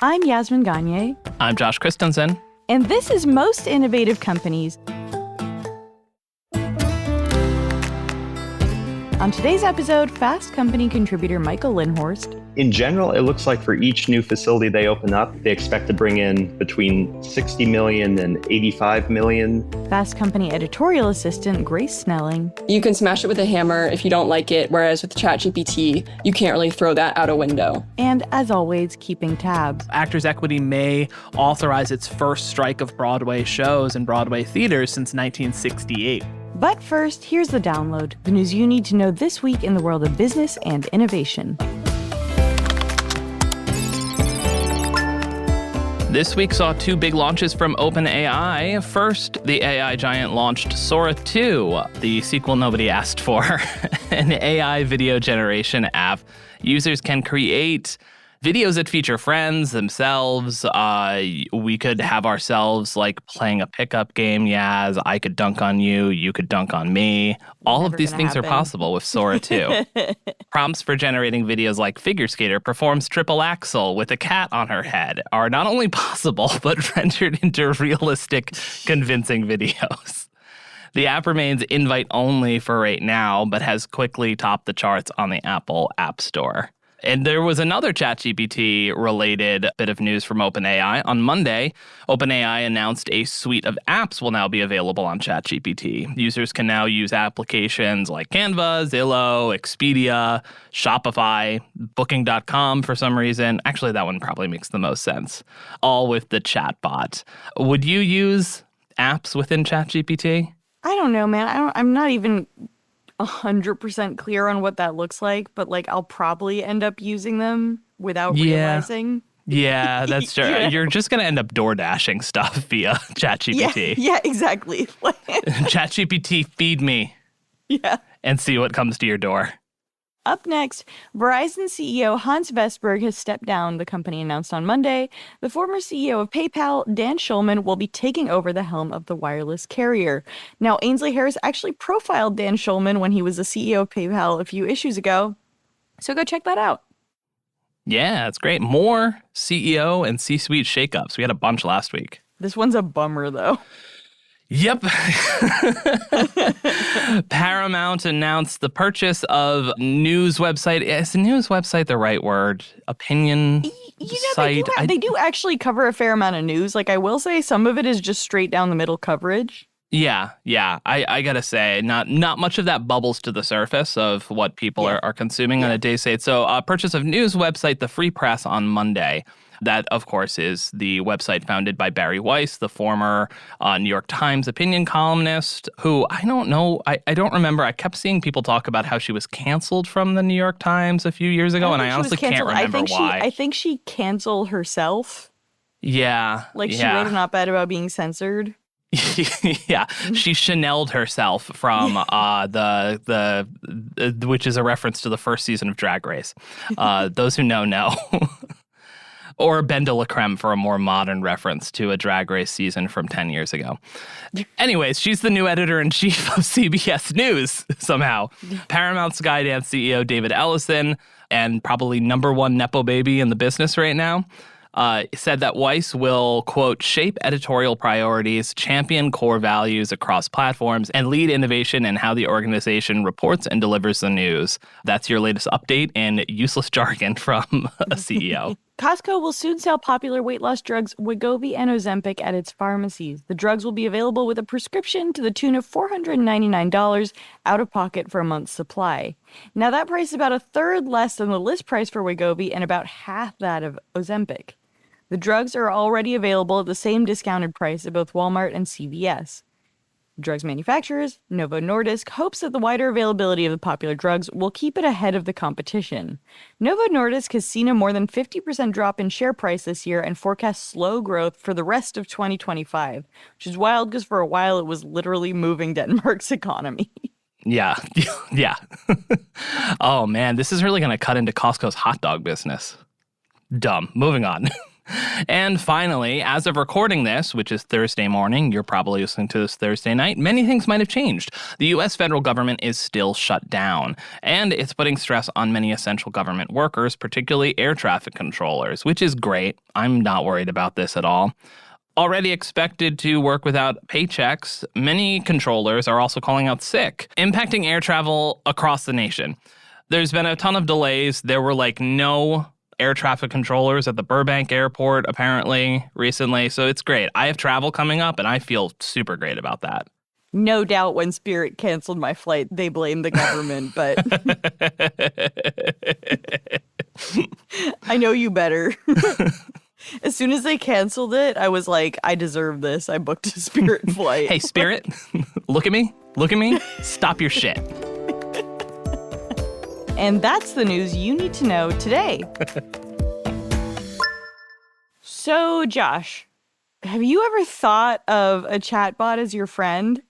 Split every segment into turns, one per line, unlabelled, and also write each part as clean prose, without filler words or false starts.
I'm Yasmin Gagne.
I'm Josh Christensen.
And this is Most Innovative Companies. On today's episode, Fast Company contributor Michael Linhorst.
In general, it looks like for each new facility they open up, they expect to bring in between 60 million and 85 million.
Fast Company editorial assistant Grace Snelling.
You can smash it with a hammer if you don't like it, whereas with ChatGPT, you can't really throw that out a window.
And as always, keeping tabs.
Actors Equity may authorize its first strike of Broadway shows in Broadway theaters since 1968.
But first, here's the download, the news you need to know this week in the world of business and innovation.
This week saw two big launches from OpenAI. First, the AI giant launched Sora 2, the sequel nobody asked for, an AI video generation app. Users can create videos that feature friends, themselves. We could have ourselves like playing a pickup game, Yaz. I could dunk on you. You could dunk on me. All of these things are possible with Sora 2. Prompts for generating videos like figure skater performs triple axel with a cat on her head are not only possible, but rendered into realistic, convincing videos. The app remains invite only for right now, but has quickly topped the charts on the Apple App Store. And there was another ChatGPT-related bit of news from OpenAI. On Monday, OpenAI announced a suite of apps will now be available on ChatGPT. Users can now use applications like Canva, Zillow, Expedia, Shopify, Booking.com for some reason. Actually, that one probably makes the most sense. All with the chatbot. Would you use apps within ChatGPT?
I don't know, man. I'm not even 100% clear on what that looks like, but like I'll probably end up using them without realizing.
Yeah, that's true. You're just going to end up door dashing stuff via ChatGPT.
Yeah, exactly.
ChatGPT, feed me.
Yeah.
And see what comes to your door.
Up next, Verizon CEO Hans Vestberg has stepped down, the company announced on Monday. The former CEO of PayPal, Dan Schulman, will be taking over the helm of the wireless carrier. Now, Ainsley Harris actually profiled Dan Schulman when he was the CEO of PayPal a few issues ago, so go check that out.
Yeah, it's great. More CEO and C-suite shakeups. We had a bunch last week.
This one's a bummer, though.
Yep. Paramount announced the purchase of news website. Is news website the right word? Opinion site?
They do actually cover a fair amount of news. Like, I will say some of it is just straight down the middle coverage.
Yeah. I gotta say, not much of that bubbles to the surface of what people are consuming on a day state. So purchase of news website, The Free Press, on Monday. That, of course, is the website founded by Barry Weiss, the former New York Times opinion columnist, who I don't know. I don't remember. I kept seeing people talk about how she was canceled from the New York Times a few years ago, and I honestly can't remember why.
I think she canceled herself.
Yeah.
She wrote an op-ed about being censored.
Yeah, she Chanel'd herself from which is a reference to the first season of Drag Race. Those who know. Or Ben de la Creme for a more modern reference to a Drag Race season from 10 years ago. Anyways, she's the new editor-in-chief of CBS News, somehow. Paramount Skydance CEO David Ellison, and probably number one Nepo baby in the business right now, said that Weiss will, quote, shape editorial priorities, champion core values across platforms, and lead innovation in how the organization reports and delivers the news. That's your latest update in useless jargon from a CEO.
Costco will soon sell popular weight loss drugs Wegovy and Ozempic at its pharmacies. The drugs will be available with a prescription to the tune of $499 out of pocket for a month's supply. Now, that price is about a third less than the list price for Wegovy and about half that of Ozempic. The drugs are already available at the same discounted price at both Walmart and CVS. Drugs manufacturers, Novo Nordisk, hopes that the wider availability of the popular drugs will keep it ahead of the competition. Novo Nordisk has seen a more than 50% drop in share price this year and forecasts slow growth for the rest of 2025, which is wild because for a while it was literally moving Denmark's economy.
Yeah. Oh, man, this is really going to cut into Costco's hot dog business. Dumb. Moving on. And finally, as of recording this, which is Thursday morning, you're probably listening to this Thursday night, many things might have changed. The U.S. federal government is still shut down, and it's putting stress on many essential government workers, particularly air traffic controllers, which is great. I'm not worried about this at all. Already expected to work without paychecks, many controllers are also calling out sick, impacting air travel across the nation. There's been a ton of delays. There were no air traffic controllers at the Burbank airport, apparently, recently. So it's great. I have travel coming up, and I feel super great about that.
No doubt when Spirit canceled my flight, they blamed the government, but I know you better. As soon as they canceled it, I was like, I deserve this. I booked a Spirit flight.
Hey, Spirit, look at me. Look at me. Stop your shit.
And that's the news you need to know today. So, Josh, have you ever thought of a chatbot as your friend?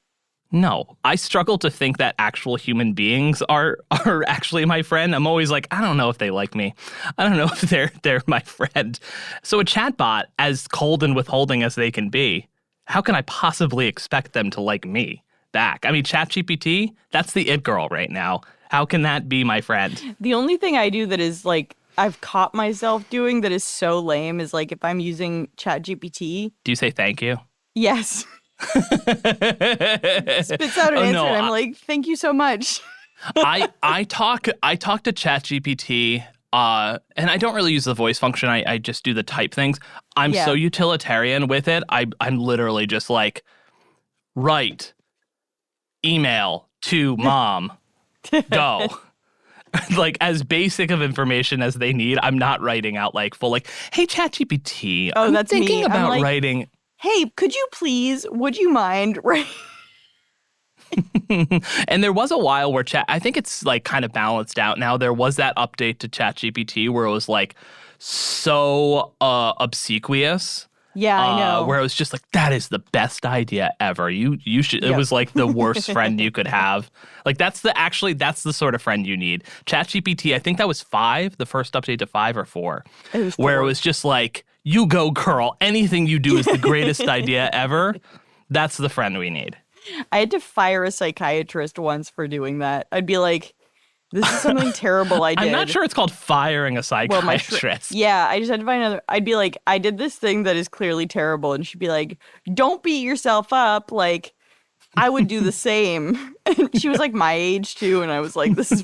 No, I struggle to think that actual human beings are actually my friend. I'm always like, I don't know if they like me. I don't know if they're my friend. So a chatbot, as cold and withholding as they can be, how can I possibly expect them to like me back? I mean, ChatGPT, that's the it girl right now. How can that be my friend?
The only thing I do that is I've caught myself doing that is so lame is if I'm using ChatGPT.
Do you say thank you?
Yes. Spits out an answer and I'm like, thank you so much.
I talk to ChatGPT and I don't really use the voice function. I just do the type things. I'm so utilitarian with it. I'm literally just like, write, email to mom, go. As basic of information as they need. I'm not writing out full hey, ChatGPT, I'm
that's
thinking
me.
about
I'm
writing.
Hey, could you please, would you mind? Right.
And there was a while where I think it's kind of balanced out now. There was that update to ChatGPT where it was so obsequious.
Yeah, I know.
Where it was just that is the best idea ever. You should. It was the worst friend you could have. That's the sort of friend you need. ChatGPT, I think that was 5, the first update to 5 or 4, where it was just you go, girl. Anything you do is the greatest idea ever. That's the friend we need.
I had to fire a psychiatrist once for doing that. I'd be like, this is something terrible I did.
I'm not sure it's called firing a psychiatrist.
I just had to find another. I'd be like, I did this thing that is clearly terrible. And she'd be like, don't beat yourself up. I would do the same. And she was my age too. And I was like, this is...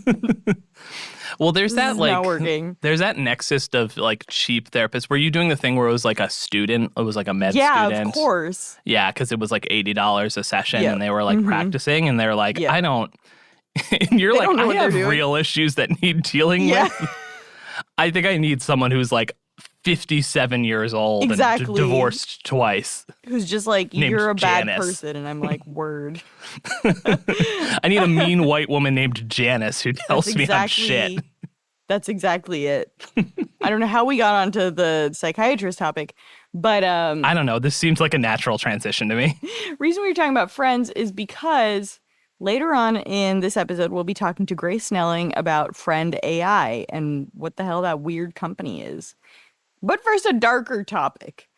Well, there's that
not working.
There's that nexus of cheap therapists. Were you doing the thing where it was a student? It was a med student.
Yeah, of course.
Yeah, because it was $80 a session, and they were practicing, and they're like, I don't. And you're I have real issues that need dealing with. I think I need someone who's 57 years old and divorced twice.
Who's just you're a bad person, and I'm like, word.
I need a mean white woman named Janice who tells me I'm shit.
That's exactly it. I don't know how we got onto the psychiatrist topic, but
I don't know. This seems like a natural transition to me.
Reason we were talking about friends is because later on in this episode, we'll be talking to Grace Snelling about Friend AI and what the hell that weird company is. But first, a darker topic.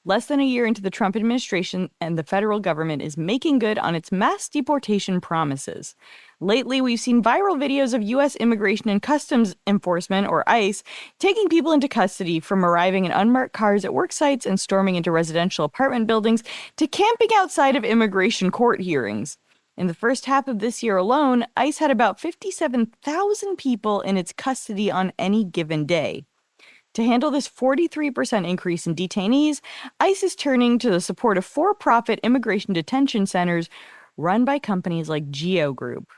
Less than a year into the Trump administration, and the federal government is making good on its mass deportation promises. Lately, we've seen viral videos of U.S. Immigration and Customs Enforcement, or ICE, taking people into custody from arriving in unmarked cars at work sites and storming into residential apartment buildings to camping outside of immigration court hearings. In the first half of this year alone, ICE had about 57,000 people in its custody on any given day. To handle this 43% increase in detainees, ICE is turning to the support of for-profit immigration detention centers run by companies like Geo Group.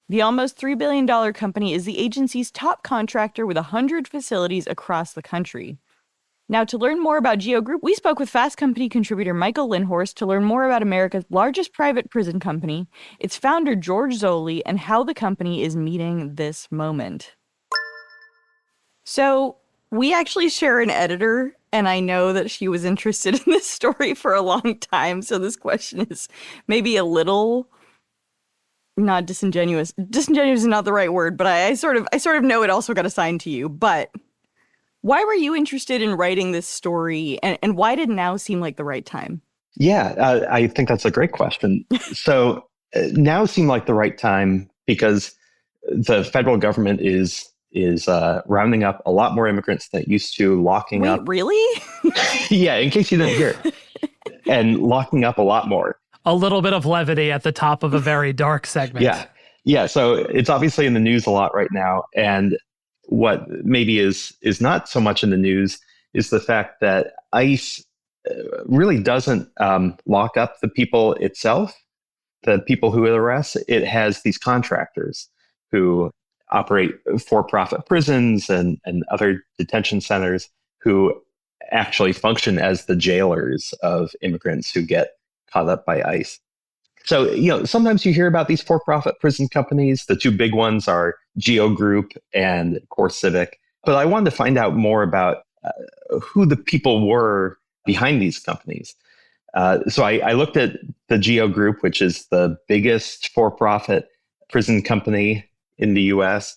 The almost $3 billion company is the agency's top contractor with 100 facilities across the country. Now, to learn more about Geo Group, we spoke with Fast Company contributor Michael Linhorst to learn more about America's largest private prison company, its founder George Zoley, and how the company is meeting this moment. So, we actually share an editor, and I know that she was interested in this story for a long time, so this question is maybe a little not disingenuous. Disingenuous is not the right word, but I sort of know it also got assigned to you. But Why were you interested in writing this story, and why did now seem like the right time?
Yeah, I think that's a great question. So now seemed like the right time because the federal government is rounding up a lot more immigrants than it used to, locking
Wait,
up.
really?
Yeah, in case you didn't hear, and locking up a lot more.
A little bit of levity at the top of a very dark segment.
Yeah. So it's obviously in the news a lot right now, and what maybe is not so much in the news is the fact that ICE really doesn't lock up the people itself, the people who it arrests. It has these contractors who operate for-profit prisons and other detention centers who actually function as the jailers of immigrants who get caught up by ICE. So, sometimes you hear about these for-profit prison companies. The two big ones are Geo Group and Core Civic. But I wanted to find out more about who the people were behind these companies. So I looked at the Geo Group, which is the biggest for-profit prison company in the US.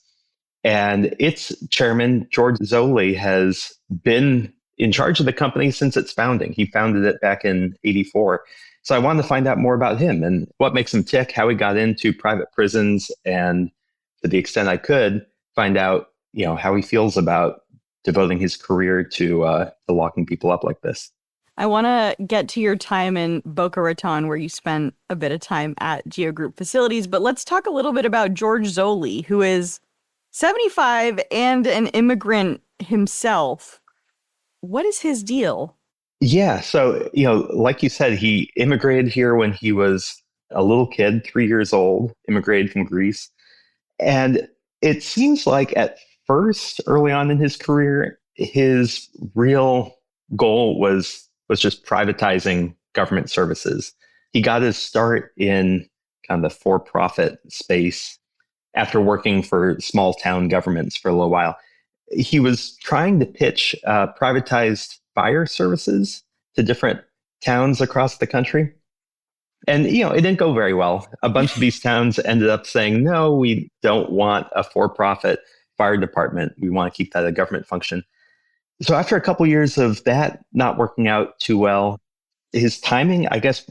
And its chairman, George Zoley, has been in charge of the company since its founding. He founded it back in '84. So I wanted to find out more about him and what makes him tick, how he got into private prisons, and to the extent I could, find out, how he feels about devoting his career to locking people up like this.
I want to get to your time in Boca Raton, where you spent a bit of time at Geo Group facilities, but let's talk a little bit about George Zoley, who is 75 and an immigrant himself. What is his deal?
Yeah. So, like you said, he immigrated here when he was a little kid, 3 years old, immigrated from Greece. And it seems like at first, early on in his career, his real goal was just privatizing government services. He got his start in kind of the for-profit space after working for small town governments for a little while. He was trying to pitch privatized fire services to different towns across the country. And, it didn't go very well. A bunch of these towns ended up saying, no, we don't want a for-profit fire department. We want to keep that a government function. So after a couple years of that not working out too well, his timing, I guess,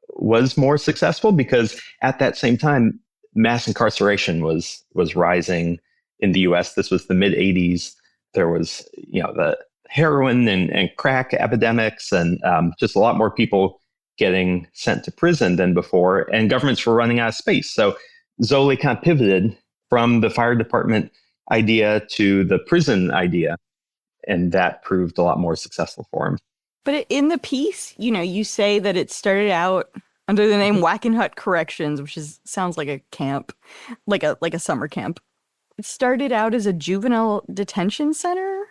was more successful because at that same time, mass incarceration was rising in the US. This was the mid 80s. There was, the heroin and crack epidemics and just a lot more people getting sent to prison than before. And governments were running out of space. So Zoley kind of pivoted from the fire department idea to the prison idea. And that proved a lot more successsul for him.
But in the piece, you say that it started out under the name Wackenhut Corrections, which sounds like a camp, like a summer camp. It started out as a juvenile detention center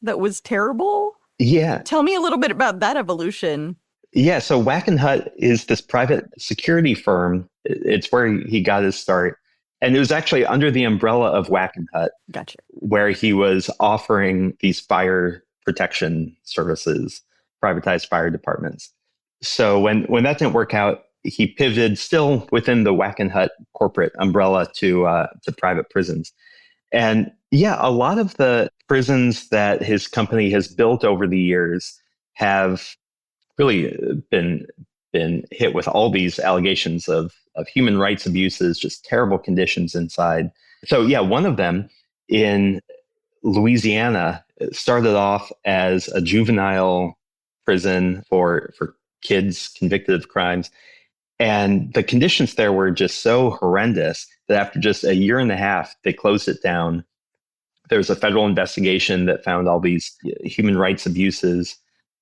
that was terrible.
Yeah.
Tell me a little bit about that evolution.
Yeah. So Wackenhut is this private security firm. It's where he got his start. And it was actually under the umbrella of Wackenhut.
Gotcha.
Where he was offering these fire protection services, privatized fire departments. So when that didn't work out, he pivoted still within the Wackenhut corporate umbrella to private prisons. And yeah, a lot of the prisons that his company has built over the years have really been hit with all these allegations of human rights abuses, just terrible conditions inside. So yeah, one of them in Louisiana started off as a juvenile prison for kids convicted of crimes. And the conditions there were just so horrendous that after just a year and a half, they closed it down. There was a federal investigation that found all these human rights abuses.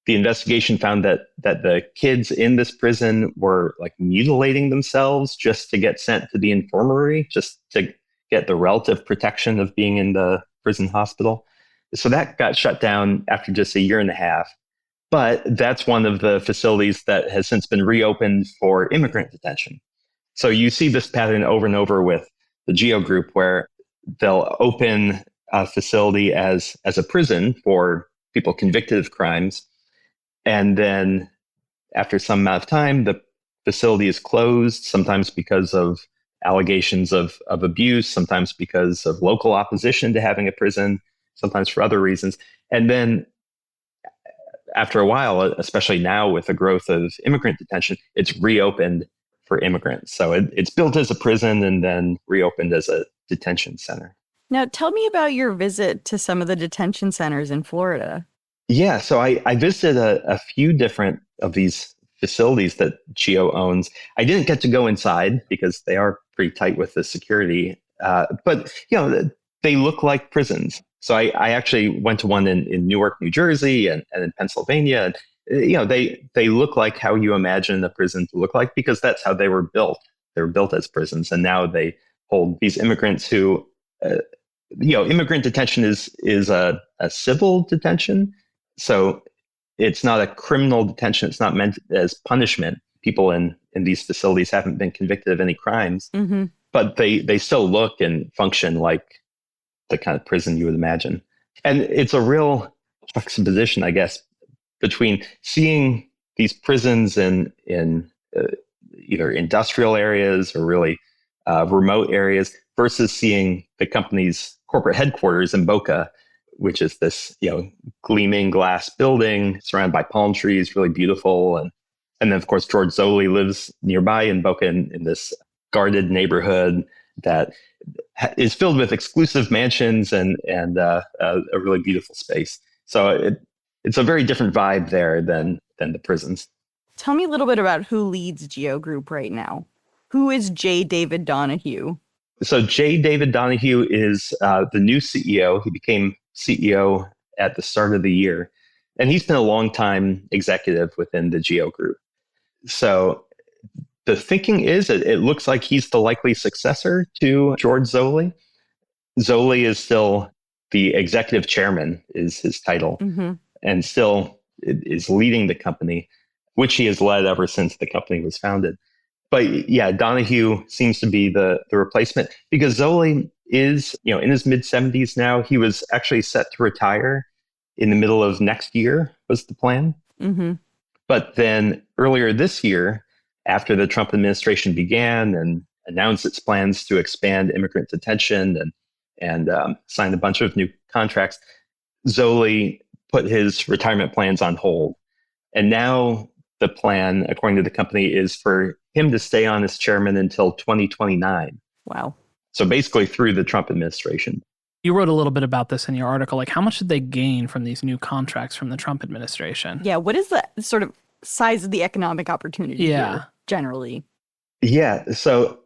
The investigation found that the kids in this prison were like mutilating themselves just to get sent to the infirmary, just to get the relative protection of being in the prison hospital. So that got shut down after just a year and a half. But that's one of the facilities that has since been reopened for immigrant detention. So you see this pattern over and over with the Geo Group, where they'll open a facility as a prison for people convicted of crimes. And then after some amount of time, the facility is closed, sometimes because of allegations of abuse, sometimes because of local opposition to having a prison, sometimes for other reasons. And then after a while, especially now with the growth of immigrant detention, it's reopened for immigrants. So it's built as a prison and then reopened as a detention center.
Now, tell me about your visit to some of the detention centers in Florida.
Yeah, so I visited a few different of these facilities that Geo owns. I didn't get to go inside because they are pretty tight with the security, but they look like prisons. So I actually went to one in Newark, New Jersey, and in Pennsylvania. And, they look like how you imagine a prison to look like because that's how they were built. They were built as prisons, and now they hold these immigrants who, immigrant detention is a civil detention. So it's not a criminal detention. It's not meant as punishment. People in these facilities haven't been convicted of any crimes, but they still look and function like the kind of prison you would imagine. And it's a real juxtaposition, I guess, between seeing these prisons in either industrial areas or really remote areas versus seeing the company's corporate headquarters in Boca, which is this gleaming glass building surrounded by palm trees, really beautiful. And then, of course, George Zoley lives nearby in Boca in this guarded neighborhood that is filled with exclusive mansions and a really beautiful space. So it's a very different vibe there than the prisons.
Tell me a little bit about who leads Geo Group right now. Who is J. David Donahue?
So J. David Donahue is the new CEO. He became CEO at the start of the year, and he's been a long-time executive within the Geo Group. So the thinking is it looks like he's the likely successor to George Zoley. Zoley is still the executive chairman, is his title, and still is leading the company, which he has led ever since the company was founded. But yeah, Donahue seems to be the replacement because Zoley is, in his mid-70s now. He was actually set to retire in the middle of next year was the plan. But then earlier this year, after the Trump administration began and announced its plans to expand immigrant detention and signed a bunch of new contracts, Zoley put his retirement plans on hold. And now the plan, according to the company, is for him to stay on as chairman until 2029.
Wow.
So basically through the Trump administration.
You wrote a little bit about this in your article. Like, how much did they gain from these new contracts from the Trump administration?
Yeah, what is the sort of size of the economic opportunity here, generally?
Yeah, so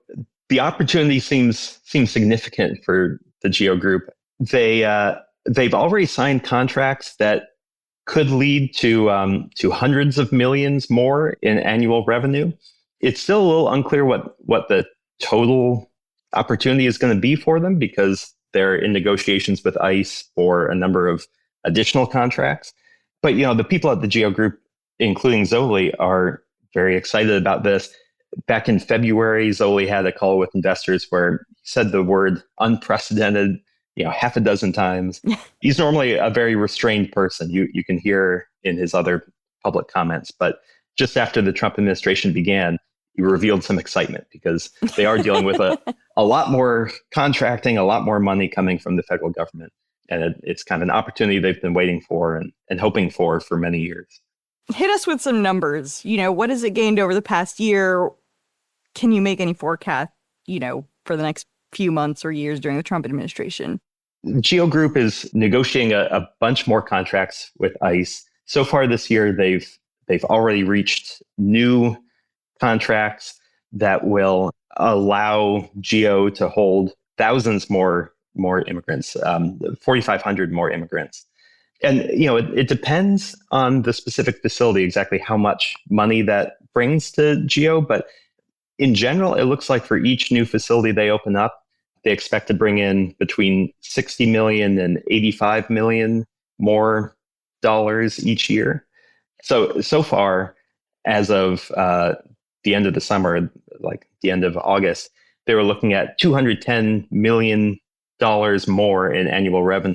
the opportunity seems significant for the Geo Group. They've already signed contracts that could lead to hundreds of millions more in annual revenue. It's still a little unclear what the total opportunity is going to be for them because they're in negotiations with ICE for a number of additional contracts. But the people at the Geo Group, including Zoley, are very excited about this. Back in February, Zoley had a call with investors where he said the word unprecedented, half a dozen times. He's normally a very restrained person. You can hear in his other public comments, but just after the Trump administration began, he revealed some excitement because they are dealing with a lot more contracting, a lot more money coming from the federal government. And it's kind of an opportunity they've been waiting for and hoping for many years.
Hit us with some numbers. What has it gained over the past year? Can you make any forecast, for the next few months or years during the Trump administration?
Geo Group is negotiating a bunch more contracts with ICE. So far this year, they've already reached new contracts that will allow Geo to hold thousands more immigrants, 4,500 more immigrants. And it depends on the specific facility exactly how much money that brings to Geo, but in general, it looks like for each new facility they open up, they expect to bring in between 60 million and 85 million more dollars each year. So far, as of the end of the summer, like the end of August, they were looking at $210 million more in annual revenue,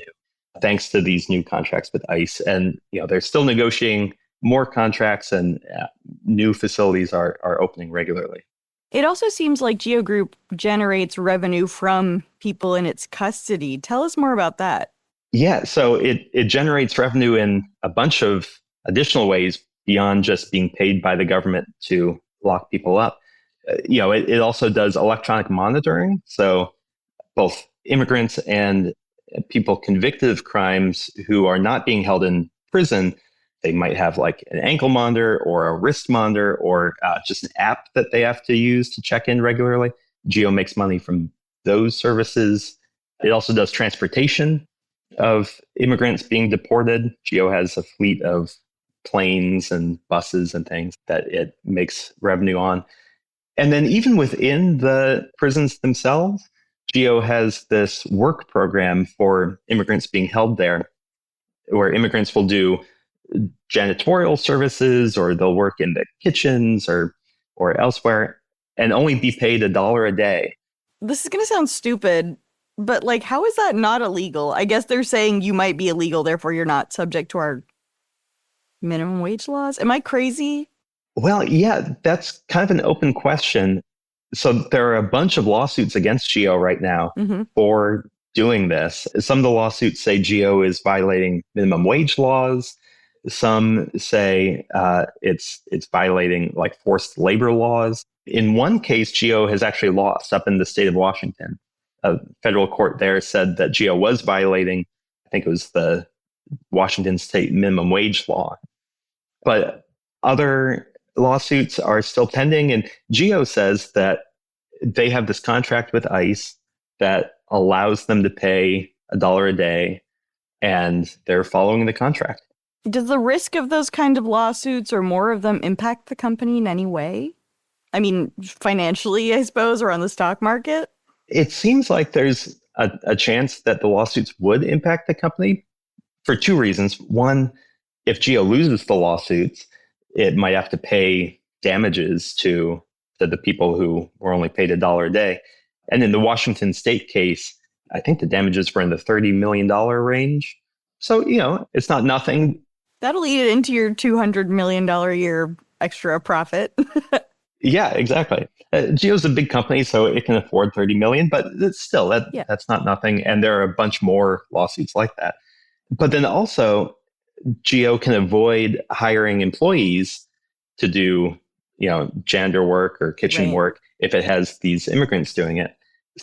thanks to these new contracts with ICE. And they're still negotiating more contracts, and new facilities are opening regularly.
It also seems like Geo Group generates revenue from people in its custody. Tell us more about that.
Yeah, so it generates revenue in a bunch of additional ways beyond just being paid by the government to lock people up. It also does electronic monitoring. So both immigrants and people convicted of crimes who are not being held in prison, they might have like an ankle monitor or a wrist monitor or just an app that they have to use to check in regularly. Geo makes money from those services. It also does transportation of immigrants being deported. Geo has a fleet of planes and buses and things that it makes revenue on. And then even within the prisons themselves, Geo has this work program for immigrants being held there, where immigrants will do janitorial services or they'll work in the kitchens or elsewhere and only be paid $1 a day.
This is going to sound stupid, but like, how is that not illegal? I guess they're saying you might be illegal, therefore you're not subject to our minimum wage laws. Am I crazy?
Well, yeah, that's kind of an open question. So there are a bunch of lawsuits against Geo right now for doing this. Some of the lawsuits say Geo is violating minimum wage laws. Some say it's violating like forced labor laws. In one case, Geo has actually lost up in the state of Washington. A federal court there said that Geo was violating, I think it was the Washington state minimum wage law. But other lawsuits are still pending. And Geo says that they have this contract with ICE that allows them to pay $1 a day, and they're following the contract.
Does the risk of those kind of lawsuits or more of them impact the company in any way? I mean, financially, I suppose, or on the stock market?
It seems like there's a chance that the lawsuits would impact the company for two reasons. One, if Geo loses the lawsuits, it might have to pay damages to the people who were only paid $1 a day. And in the Washington state case, I think the damages were in the $30 million range. So, it's not nothing.
That'll eat it into your $200 million a year extra profit.
Yeah, exactly. Geo's a big company, so it can afford 30 million, but it's still, that's not nothing. And there are a bunch more lawsuits like that. But then also, Geo can avoid hiring employees to do, janitor work or kitchen work if it has these immigrants doing it.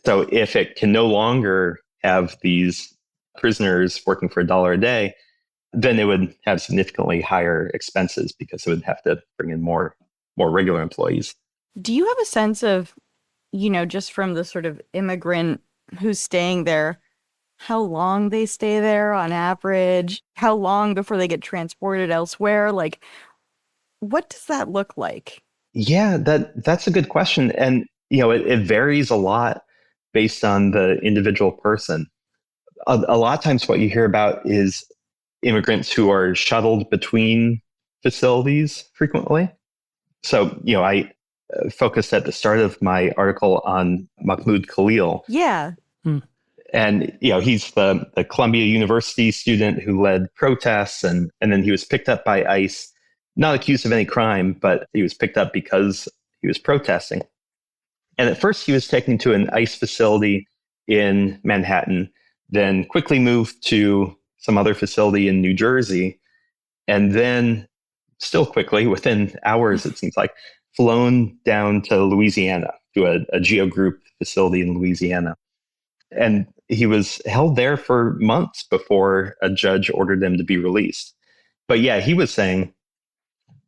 So if it can no longer have these prisoners working for $1 a day, then it would have significantly higher expenses because it would have to bring in more regular employees.
Do you have a sense of, just from the sort of immigrant who's staying there, how long they stay there on average? How long before they get transported elsewhere? Like, what does that look like?
Yeah, that's a good question. And, it varies a lot based on the individual person. A lot of times what you hear about is immigrants who are shuttled between facilities frequently. So, I focused at the start of my article on Mahmoud Khalil.
Yeah.
And, he's the Columbia University student who led protests, and then he was picked up by ICE, not accused of any crime, but he was picked up because he was protesting. And at first he was taken to an ICE facility in Manhattan, then quickly moved to some other facility in New Jersey, and then still quickly, within hours, it seems like, flown down to Louisiana, to a Geo Group facility in Louisiana. And he was held there for months before a judge ordered him to be released. But yeah, he was saying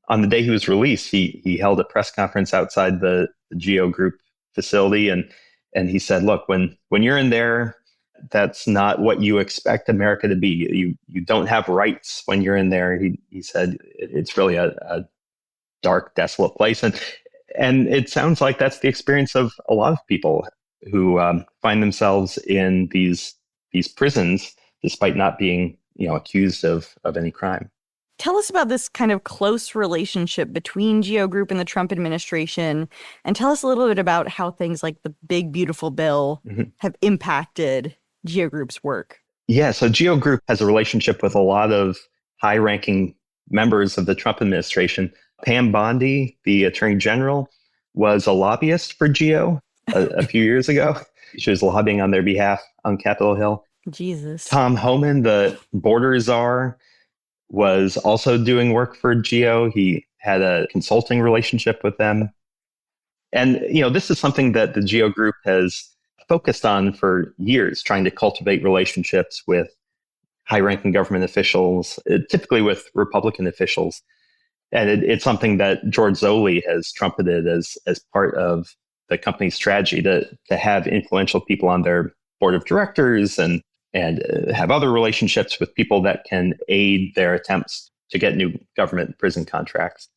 on the day he was released, he held a press conference outside the Geo Group facility. And he said, look, when you're in there, that's not what you expect America to be. You don't have rights when you're in there. He said it's really a dark, desolate place. And it sounds like that's the experience of a lot of people who find themselves in these prisons despite not being accused of any crime.
Tell us about this kind of close relationship between Geo Group and the Trump administration, and tell us a little bit about how things like the Big Beautiful Bill have impacted Geo Group's work.
Yeah, so Geo Group has a relationship with a lot of high-ranking members of the Trump administration. Pam Bondi, the Attorney General, was a lobbyist for Geo a few years ago. She was lobbying on their behalf on Capitol Hill.
Jesus.
Tom Homan, the border czar, was also doing work for Geo. He had a consulting relationship with them. And, this is something that the Geo Group has focused on for years, trying to cultivate relationships with high-ranking government officials, typically with Republican officials. And it's something that George Zoley has trumpeted as part of the company's strategy to have influential people on their board of directors and have other relationships with people that can aid their attempts to get new government prison contracts.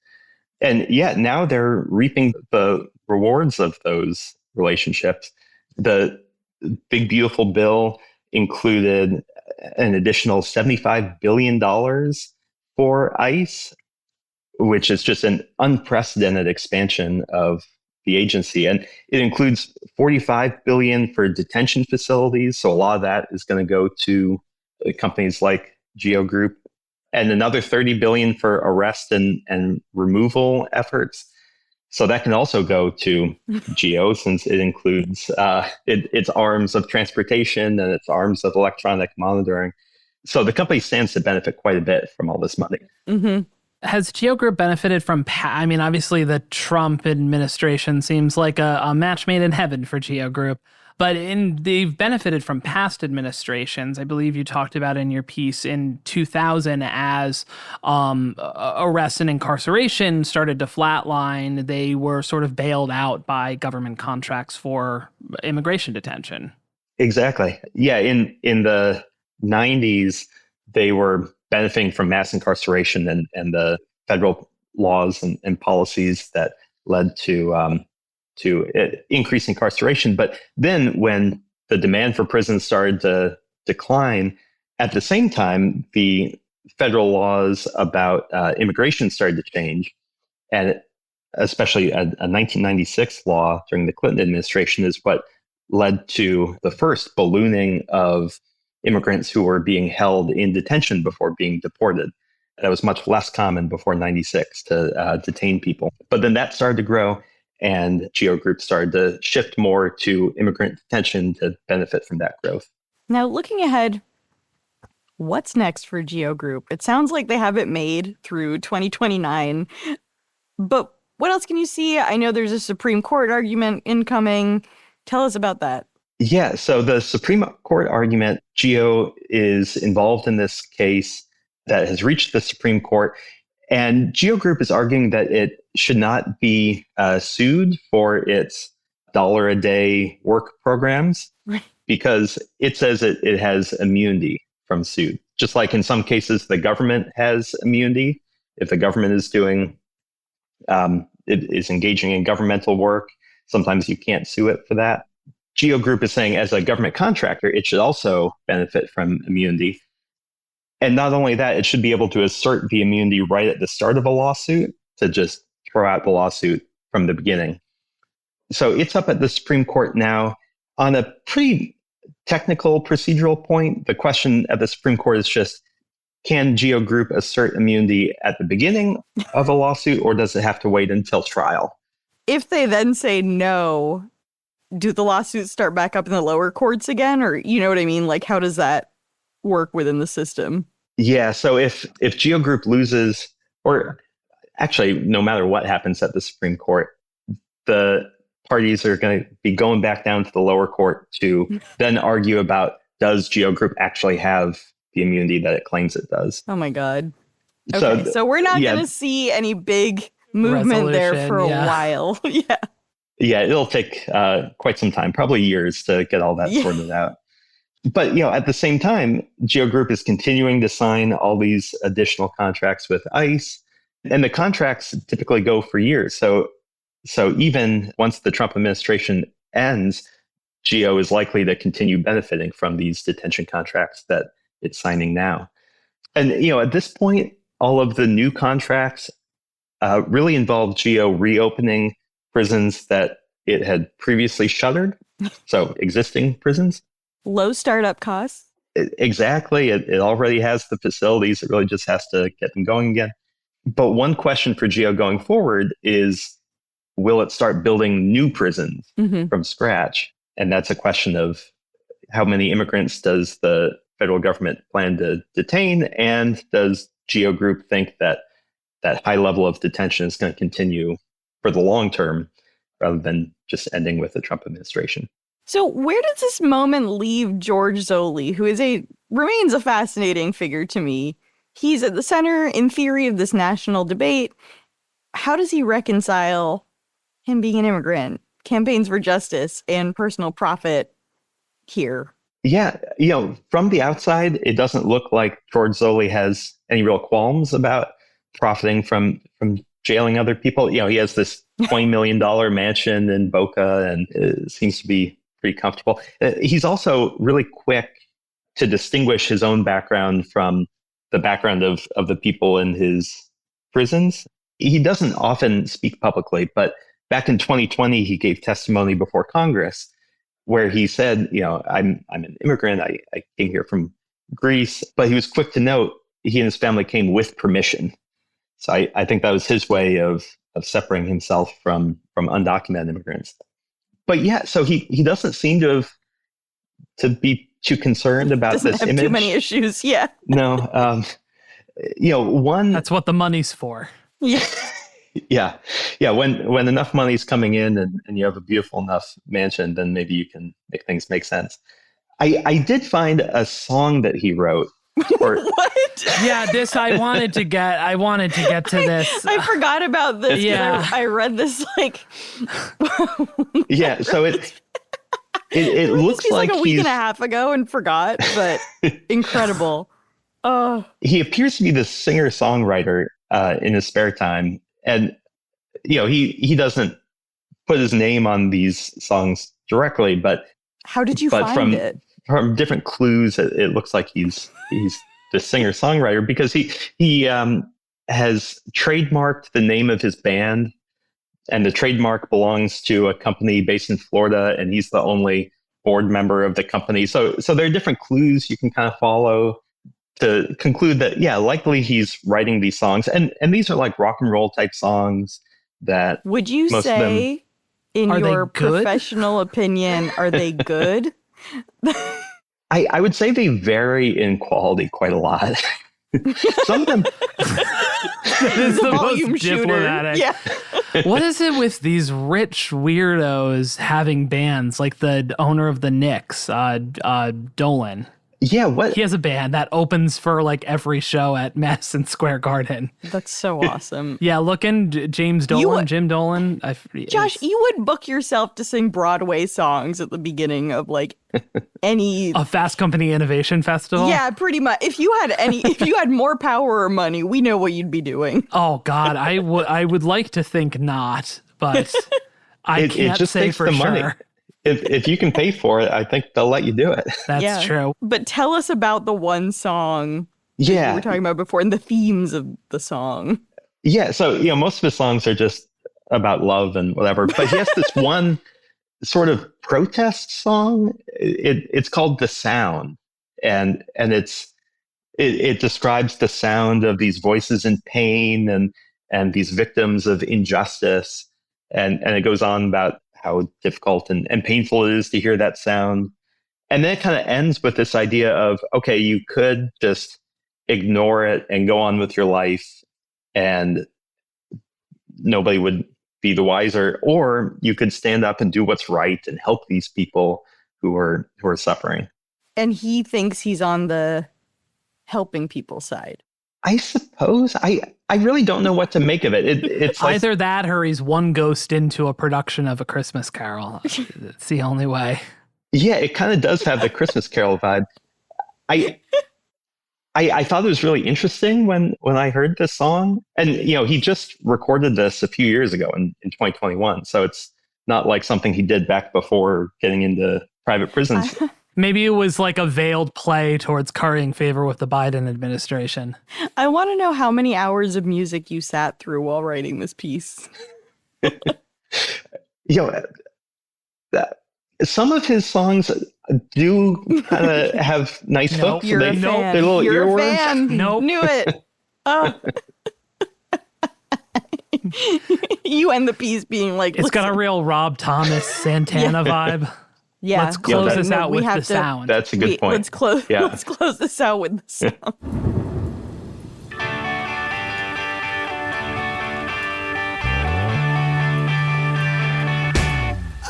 And yet now they're reaping the rewards of those relationships. The big, beautiful bill included an additional $75 billion for ICE, which is just an unprecedented expansion of the agency. And it includes $45 billion for detention facilities. So a lot of that is going to go to companies like Geo Group, and another $30 billion for arrest and removal efforts. So that can also go to Geo, since it includes its arms of transportation and its arms of electronic monitoring. So the company stands to benefit quite a bit from all this money.
Mm-hmm.
Has Geo Group benefited from, obviously the Trump administration seems like a match made in heaven for Geo Group, but they've benefited from past administrations. I believe you talked about in your piece in 2000 as arrest and incarceration started to flatline. They were sort of bailed out by government contracts for immigration detention.
Exactly. Yeah, in the 90s, they were benefiting from mass incarceration and the federal laws and policies that led to increased incarceration. But then when the demand for prisons started to decline, at the same time, the federal laws about immigration started to change. And especially a 1996 law during the Clinton administration is what led to the first ballooning of immigrants who were being held in detention before being deported. That was much less common before 96 to detain people. But then that started to grow, and Geo Group started to shift more to immigrant detention to benefit from that growth.
Now, looking ahead, what's next for Geo Group? It sounds like they have it made through 2029, but what else can you see? I know there's a Supreme Court argument incoming. Tell us about that.
Yeah, so the Supreme Court argument, Geo is involved in this case that has reached the Supreme Court, and Geo Group is arguing that it should not be sued for its $1-a-day work programs because it says it has immunity from suit. Just like in some cases, the government has immunity. If the government is is engaging in governmental work, sometimes you can't sue it for that. Geo Group is saying as a government contractor, it should also benefit from immunity. And not only that, it should be able to assert the immunity right at the start of a lawsuit to just throw out the lawsuit from the beginning. So it's up at the Supreme Court now. On a pretty technical procedural point, the question at the Supreme Court is just, can Geo Group assert immunity at the beginning of a lawsuit, or does it have to wait until trial?
If they then say no, do the lawsuits start back up in the lower courts again? Or you know what I mean? Like, how does that work within the system?
Yeah, so if Geo Group loses, or actually no matter what happens at the Supreme Court, the parties are going to be going back down to the lower court to then argue about, does Geo Group actually have the immunity that it claims it does?
Oh my God. Okay, so we're not going to see any big movement there for a while. Yeah.
Yeah, it'll take quite some time, probably years to get all that sorted out. But, at the same time, Geo Group is continuing to sign all these additional contracts with ICE, and the contracts typically go for years. So even once the Trump administration ends, Geo is likely to continue benefiting from these detention contracts that it's signing now. And, at this point, all of the new contracts really involve Geo reopening prisons that it had previously shuttered, so existing prisons.
Low startup costs.
Exactly. It already has the facilities. It really just has to get them going again. But one question for Geo going forward is, will it start building new prisons from scratch? And that's a question of, how many immigrants does the federal government plan to detain? And does Geo Group think that that high level of detention is going to continue for the long term rather than just ending with the Trump administration?
So where does this moment leave George Zoley, who remains a fascinating figure to me? He's at the center, in theory, of this national debate. How does he reconcile him being an immigrant, campaigns for justice, and personal profit here?
Yeah, from the outside, it doesn't look like George Zoley has any real qualms about profiting from jailing other people. He has this $20 million mansion in Boca and seems to be pretty comfortable. He's also really quick to distinguish his own background from the background of the people in his prisons. He doesn't often speak publicly, but back in 2020, he gave testimony before Congress where he said, I'm an immigrant. I came here from Greece, but he was quick to note he and his family came with permission. So I think that was his way of separating himself from undocumented immigrants. But yeah, so he doesn't seem to be too concerned about
Doesn't
this
have
image.
too many issues. Yeah.
No, one.
That's what the money's for.
Yeah.
Yeah. When enough money's coming in and you have a beautiful enough mansion, then maybe you can make things make sense. I did find a song that he wrote.
What?
Yeah, I wanted to get to this.
I forgot about this.
Yeah.
I read this
Yeah, so it looks like
a week and a half ago and forgot, but incredible. Oh,
he appears to be the singer-songwriter in his spare time, and he doesn't put his name on these songs directly, but
how did you find it?
From different clues, it looks like he's the singer-songwriter because he has trademarked the name of his band, and the trademark belongs to a company based in Florida, and he's the only board member of the company. So there are different clues you can kind of follow to conclude that, yeah, likely he's writing these songs. And these are like rock and roll type songs that
would you say, in your professional opinion, are they good?
I would say they vary in quality quite a lot. Some of them.
This is the
volume
most
shooter.
Diplomatic.
Yeah.
What is it with these rich weirdos having bands like the owner of the Knicks, Dolan?
Yeah, what?
He has a band that opens for like every show at Madison Square Garden.
That's so awesome.
Yeah, James Dolan, Jim Dolan.
Josh, you would book yourself to sing Broadway songs at the beginning of like a
Fast Company Innovation Festival.
Yeah, pretty much. If you had more power or money, we know what you'd be doing.
Oh God, I would like to think not, but I can't
just
say
takes
for
the
sure.
money. If you can pay for it, I think they'll let you do it.
That's true.
But tell us about the one song
we
were talking about before and the themes of the song.
Yeah, so most of his songs are just about love and whatever, but he has this one sort of protest song. It's called "The Sound," and it describes the sound of these voices in pain and these victims of injustice, and it goes on about how difficult and painful it is to hear that sound. And then it kind of ends with this idea of, okay, you could just ignore it and go on with your life and nobody would be the wiser, or you could stand up and do what's right and help these people who are suffering.
And he thinks he's on the helping people side.
I suppose. I really don't know what to make of it. It's like,
either that or he's one ghost into a production of A Christmas Carol. It's the only way.
Yeah, it kind of does have the Christmas Carol vibe. I thought it was really interesting when I heard this song. And, he just recorded this a few years ago in 2021. So it's not like something he did back before getting into private prisons.
Maybe it was like a veiled play towards currying favor with the Biden administration.
I want to know how many hours of music you sat through while writing this piece.
Some of his songs do kind of have nice hooks.
You're a fan. You're a fan.
Nope.
Knew it. Oh. You end the piece being like,
it's got a real Rob Thomas Santana vibe.
Yeah.
Let's close this out with the
to,
sound.
That's a good point.
Let's close this out with the sound.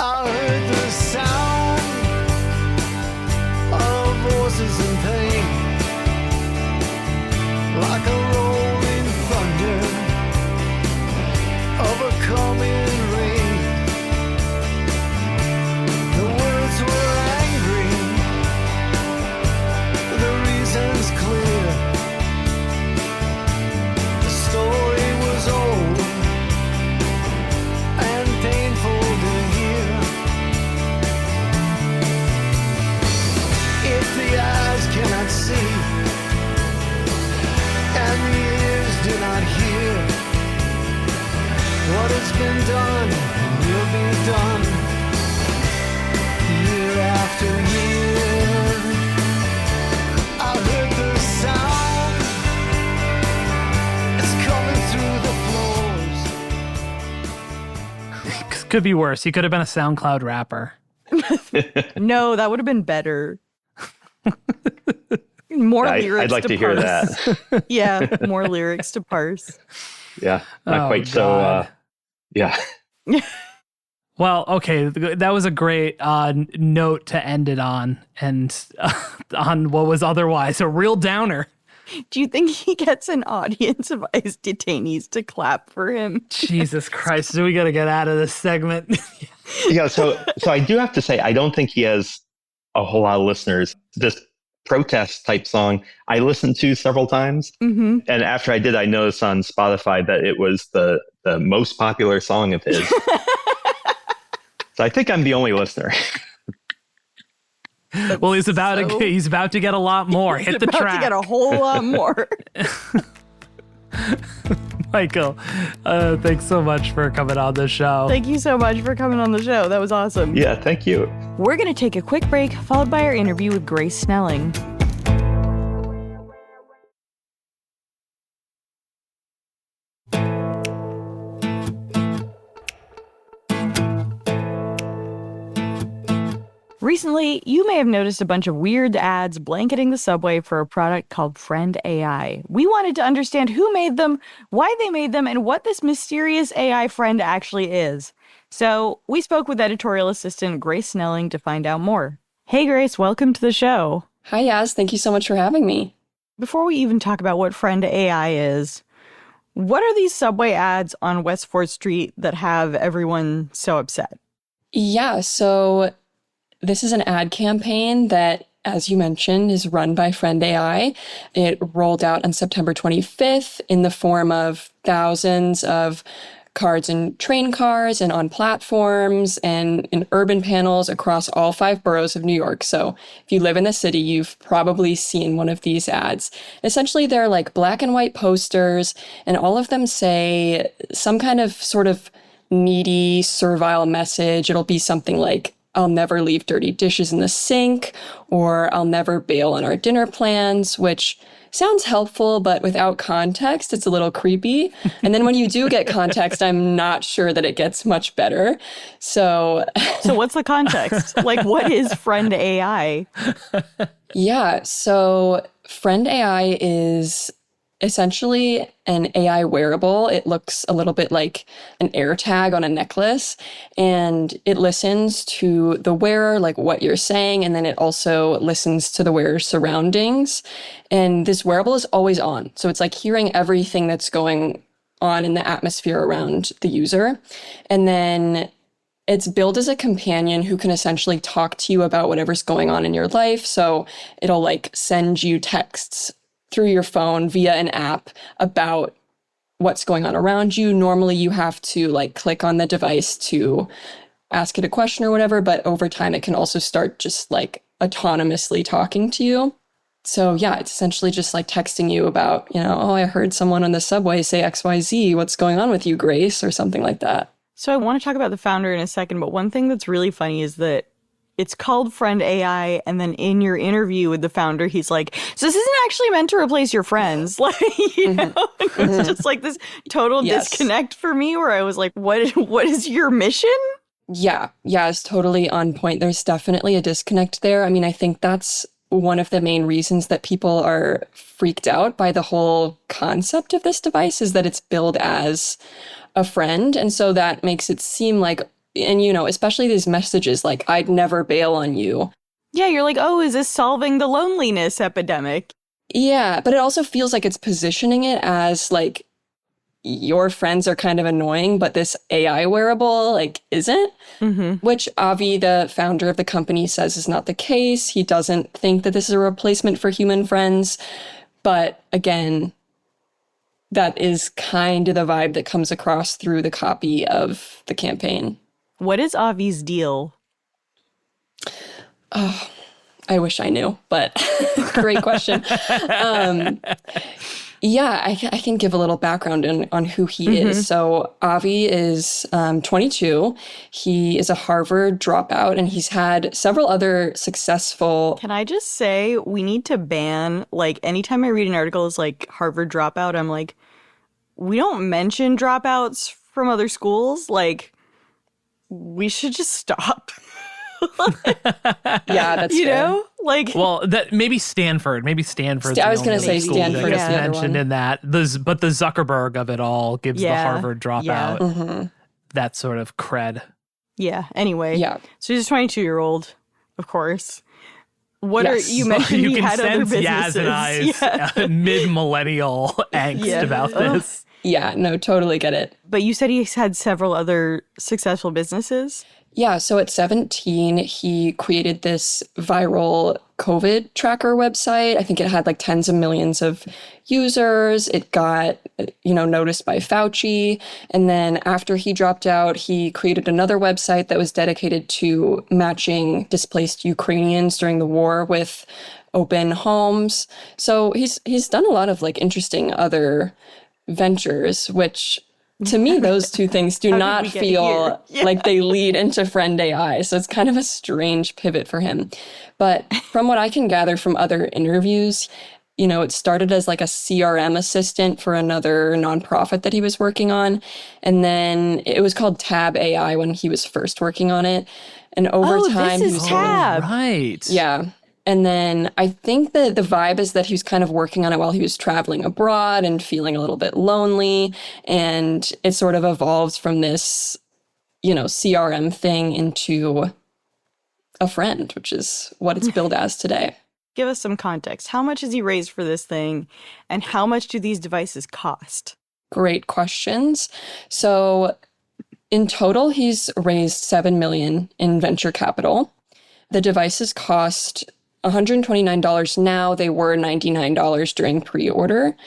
I heard the sound of voices in pain, like a rolling thunder of a coming rain. The words were angry, the reasons clear. The story was old and painful to hear. If the eyes cannot see and the ears do not hear, what has been done will be done year after year. I heard the sound, it's coming through the floors.
Could be worse. He could have been a SoundCloud rapper.
No, that would have been better. More lyrics
I'd like to hear
parse.
that.
Yeah, more lyrics to parse.
Yeah, not
Oh,
quite so.
God.
Yeah.
Well, okay, that was a great note to end it on, and on what was otherwise a real downer.
Do you think he gets an audience of ICE detainees to clap for him?
Jesus Christ, so we got to get out of this segment.
Yeah. So I do have to say, I don't think he has a whole lot of listeners. This protest type song I listened to several times.
Mm-hmm.
And after I did, I noticed on Spotify that it was the most popular song of his. So I think I'm the only listener.
Well, he's about to get a lot more.
He's
Hit the
about
track.
to get a whole lot more.
Michael, thanks so much for coming on the show.
Thank you so much for coming on the show. That was awesome.
Yeah, thank you.
We're going to take a quick break, followed by our interview with Grace Snelling. Recently, you may have noticed a bunch of weird ads blanketing the subway for a product called Friend AI. We wanted to understand who made them, why they made them, and what this mysterious AI friend actually is. So we spoke with editorial assistant Grace Snelling to find out more. Hey Grace, welcome to the show.
Hi, Yaz. Thank you so much for having me.
Before we even talk about what Friend AI is, what are these subway ads on West 4th Street that have everyone so upset?
Yeah, so this is an ad campaign that, as you mentioned, is run by Friend AI. It rolled out on September 25th in the form of thousands of cards in train cars and on platforms and in urban panels across all 5 boroughs of New York. So if you live in the city, you've probably seen one of these ads. Essentially, they're like black and white posters, and all of them say some kind of sort of needy, servile message. It'll be something like, I'll never leave dirty dishes in the sink, or I'll never bail on our dinner plans, which sounds helpful, but without context, it's a little creepy. And then when you do get context, I'm not sure that it gets much better. So
what's the context? Like, what is Friend AI?
Yeah, so Friend AI is essentially an AI wearable. It looks a little bit like an AirTag on a necklace, and it listens to the wearer, like what you're saying, and then it also listens to the wearer's surroundings. And this wearable is always on. So it's like hearing everything that's going on in the atmosphere around the user. And then it's billed as a companion who can essentially talk to you about whatever's going on in your life. So it'll like send you texts through your phone via an app about what's going on around you. Normally you have to like click on the device to ask it a question or whatever, but over time it can also start just like autonomously talking to you. So yeah, it's essentially just like texting you about, oh, I heard someone on the subway say XYZ. What's going on with you, Grace? Or something like that.
So I want to talk about the founder in a second, but one thing that's really funny is that it's called Friend AI, and then in your interview with the founder, he's like, so this isn't actually meant to replace your friends. Like, you know, it's just like this total disconnect for me where I was like, what is your mission?
Yeah, it's totally on point. There's definitely a disconnect there. I mean, I think that's one of the main reasons that people are freaked out by the whole concept of this device is that it's billed as a friend. And so that makes it seem like, and especially these messages like, I'd never bail on you.
Yeah, you're like, oh, is this solving the loneliness epidemic?
Yeah, but it also feels like it's positioning it as like, your friends are kind of annoying, but this AI wearable like isn't, which Avi, the founder of the company, says is not the case. He doesn't think that this is a replacement for human friends. But again, that is kind of the vibe that comes across through the copy of the campaign.
What is Avi's deal?
Oh, I wish I knew, but great question. Yeah, I can give a little background on who he is. So Avi is 22. He is a Harvard dropout, and he's had several other successful...
Can I just say, we need to ban, like, anytime I read an article is like Harvard dropout, I'm like, we don't mention dropouts from other schools. Like, we should just stop.
Yeah, that's
you
fair.
know, like,
Well, that maybe Stanford.
I was going to say Stanford is
is
the other
mentioned
one.
in that. But the Zuckerberg of it all gives the Harvard dropout that sort of cred.
Yeah. Anyway.
Yeah.
So he's a 22-year-old, of course. What
Yes.
are you mentioned?
You
he
can
had other
sense
businesses.
Yaz and I's mid-millennial angst about this.
Yeah, no, totally get it.
But you said he's had several other successful businesses.
Yeah, so at 17, he created this viral COVID tracker website. I think it had like tens of millions of users. It got, noticed by Fauci. And then after he dropped out, he created another website that was dedicated to matching displaced Ukrainians during the war with open homes. So he's done a lot of like interesting other ventures, which to me, those two things do not feel like they lead into friend AI. So it's kind of a strange pivot for him. But from what I can gather from other interviews, it started as like a CRM assistant for another nonprofit that he was working on. And then it was called Tab AI when he was first working on it. And over time,
this
he
is
was
Tab.
Right.
Yeah. And then I think that the vibe is that he was kind of working on it while he was traveling abroad and feeling a little bit lonely. And it sort of evolves from this, CRM thing into a friend, which is what it's billed as today.
Give us some context. How much has he raised for this thing? And how much do these devices cost?
Great questions. So in total, he's raised $7 million in venture capital. The devices cost $129 now. They were $99 during pre-order.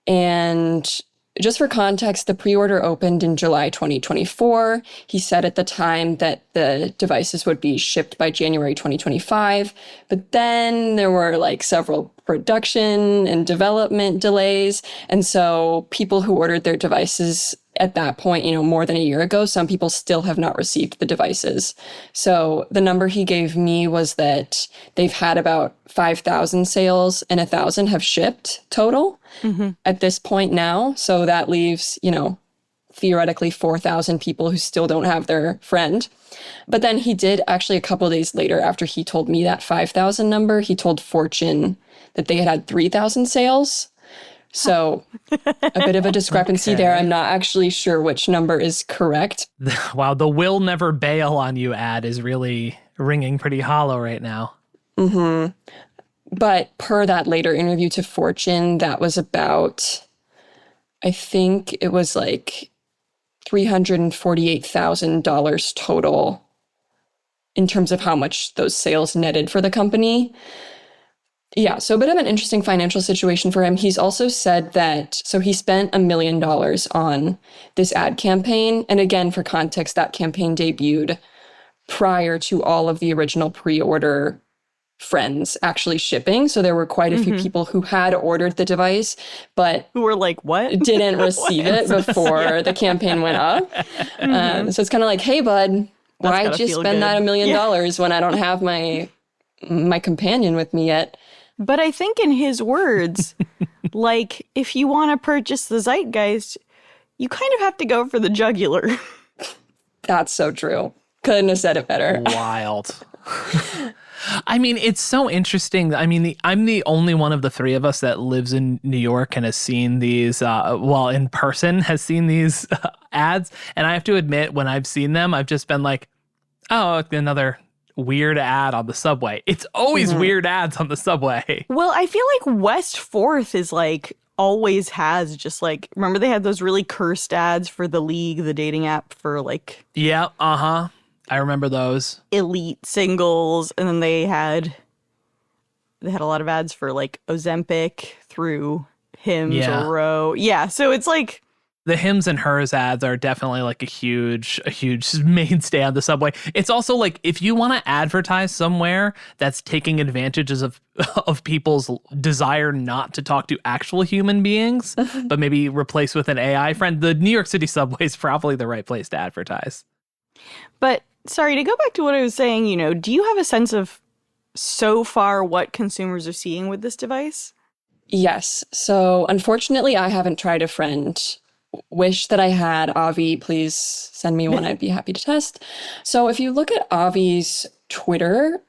And just for context, the pre-order opened in July 2024. He said at the time that the devices would be shipped by January 2025. But then there were like several production and development delays. And so people who ordered their devices at that point, more than a year ago, some people still have not received the devices. So the number he gave me was that they've had about 5,000 sales and 1,000 have shipped total at this point now. So that leaves, theoretically 4,000 people who still don't have their friend. But then he did actually a couple of days later, after he told me that 5,000 number, he told Fortune that they had 3,000 sales. So a bit of a discrepancy there. I'm not actually sure which number is correct.
Wow, the "will never bail on you" ad is really ringing pretty hollow right now.
But per that later interview to Fortune, that was about, I think it was like $348,000 total in terms of how much those sales netted for the company. Yeah, so a bit of an interesting financial situation for him. He's also said that, so he spent $1 million on this ad campaign. And again, for context, that campaign debuted prior to all of the original pre-order friends actually shipping. So there were quite a few people who had ordered the device, but
who were like, what?
Didn't receive it before the campaign went up. So it's kind of like, hey, bud, why'd you spend that $1 million when I don't have my companion with me yet?
But I think in his words, like, if you want to purchase the zeitgeist, you kind of have to go for the jugular.
That's so true. Couldn't have said it better.
Wild. I mean, it's so interesting. I mean, I'm the only one of the three of us that lives in New York and has seen these, in person, has seen these ads. And I have to admit, when I've seen them, I've just been like, oh, another weird ad on the subway. It's always weird ads on the subway.
Well, I feel like West 4th is like always has just like, remember they had those really cursed ads for The League, the dating app for like
Yeah, I remember those.
elite singles, and then they had a lot of ads for like Ozempic through Hims
Yeah.
or Row. Yeah, so it's like
The Hims and Hers ads are definitely like a huge mainstay on the subway. It's also like, if you want to advertise somewhere that's taking advantages of people's desire not to talk to actual human beings, but maybe replace with an AI friend, the New York City subway is probably the right place to advertise.
But sorry, to go back to what I was saying, do you have a sense of so far what consumers are seeing with this device?
Yes. So unfortunately, I haven't tried a friend. Wish that I had. Avi, please send me one. I'd be happy to test. So if you look at Avi's Twitter,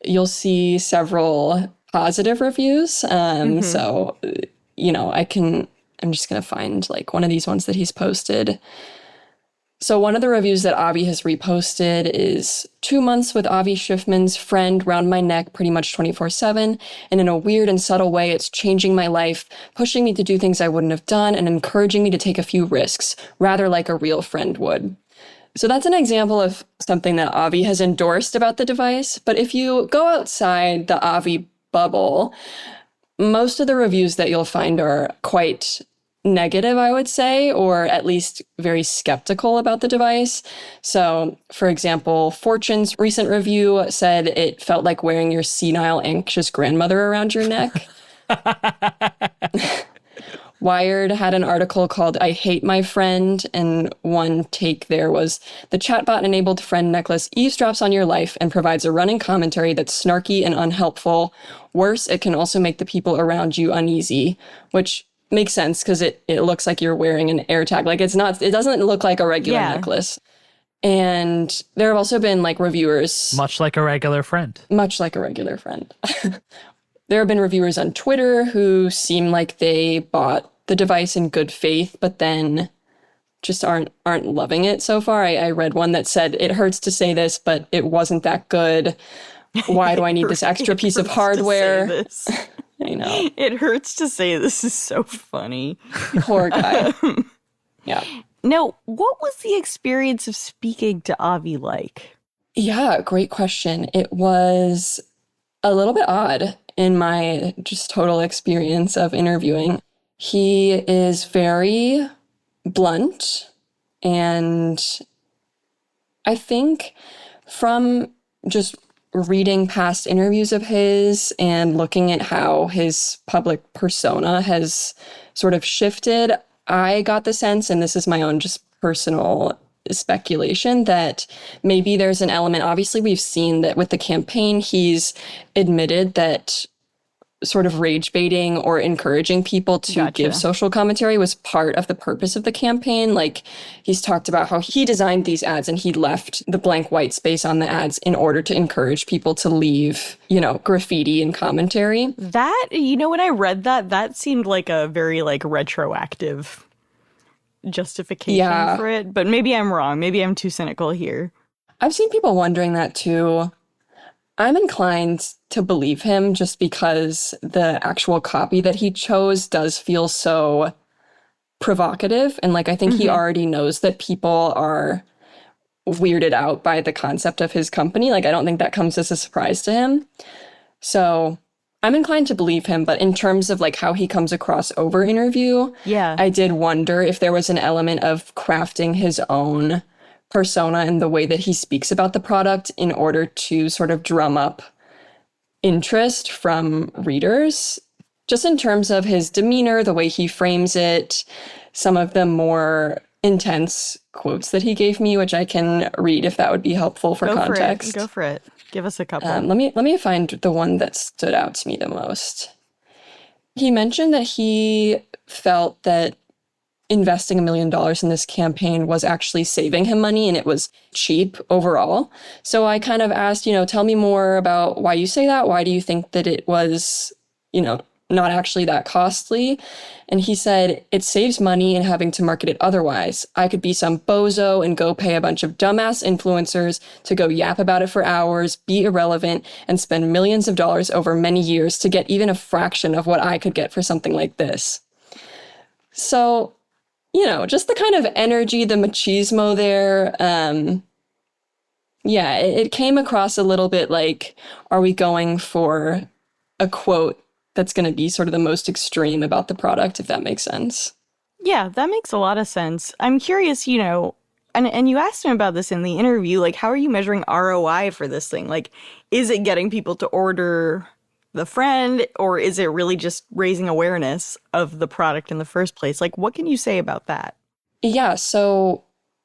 you'll see several positive reviews. So, I'm just going to find like one of these ones that he's posted. So one of the reviews that Avi has reposted is 2 months with Avi Schiffmann's friend round my neck pretty much 24/7. And in a weird and subtle way, it's changing my life, pushing me to do things I wouldn't have done and encouraging me to take a few risks, rather like a real friend would. So that's an example of something that Avi has endorsed about the device. But if you go outside the Avi bubble, most of the reviews that you'll find are quite negative, I would say, or at least very skeptical about the device. So, for example, Fortune's recent review said it felt like wearing your senile, anxious grandmother around your neck. Wired had an article called I Hate My Friend, and one take there was, the chatbot-enabled friend necklace eavesdrops on your life and provides a running commentary that's snarky and unhelpful. Worse, it can also make the people around you uneasy, which makes sense because it looks like you're wearing an AirTag. Like it doesn't look like a regular necklace. And there have also been like reviewers.
Much like a regular friend.
Much like a regular friend. There have been reviewers on Twitter who seem like they bought the device in good faith, but then just aren't loving it so far. I read one that said, it hurts to say this, but it wasn't that good. Why do I need this extra piece of hardware? I know.
It hurts to say this is so funny.
Poor guy. Yeah.
Now, what was the experience of speaking to Avi like?
Yeah, great question. It was a little bit odd in my just total experience of interviewing. He is very blunt, and I think from just reading past interviews of his and looking at how his public persona has sort of shifted, I got the sense, and this is my own just personal speculation, that maybe there's an element. Obviously, we've seen that with the campaign, he's admitted that sort of rage baiting or encouraging people to give social commentary was part of the purpose of the campaign. Like, he's talked about how he designed these ads and he left the blank white space on the ads in order to encourage people to leave, graffiti and commentary.
That, when I read that seemed like a very like retroactive justification for it. But maybe I'm wrong. Maybe I'm too cynical here.
I've seen people wondering that too. I'm inclined to believe him just because the actual copy that he chose does feel so provocative. And I think he already knows that people are weirded out by the concept of his company. I don't think that comes as a surprise to him. So I'm inclined to believe him. But in terms of how he comes across over interview, I did wonder if there was an element of crafting his own persona and the way that he speaks about the product in order to sort of drum up interest from readers, just in terms of his demeanor, the way he frames it, some of the more intense quotes that he gave me, which I can read if that would be helpful for context.
Go for it. Give us a couple.
Let me find the one that stood out to me the most. He mentioned that he felt that investing $1 million in this campaign was actually saving him money and it was cheap overall. So I kind of asked, tell me more about why you say that. Why do you think that it was, not actually that costly? And he said, it saves money in having to market it otherwise. I could be some bozo and go pay a bunch of dumbass influencers to go yap about it for hours, be irrelevant, and spend millions of dollars over many years to get even a fraction of what I could get for something like this. So, just the kind of energy, the machismo there. It came across a little bit like, are we going for a quote that's going to be sort of the most extreme about the product, if that makes sense?
Yeah, that makes a lot of sense. I'm curious, and you asked him about this in the interview, like, how are you measuring ROI for this thing? Like, is it getting people to order the friend, or is it really just raising awareness of the product in the first place? Like, what can you say about that?
Yeah, so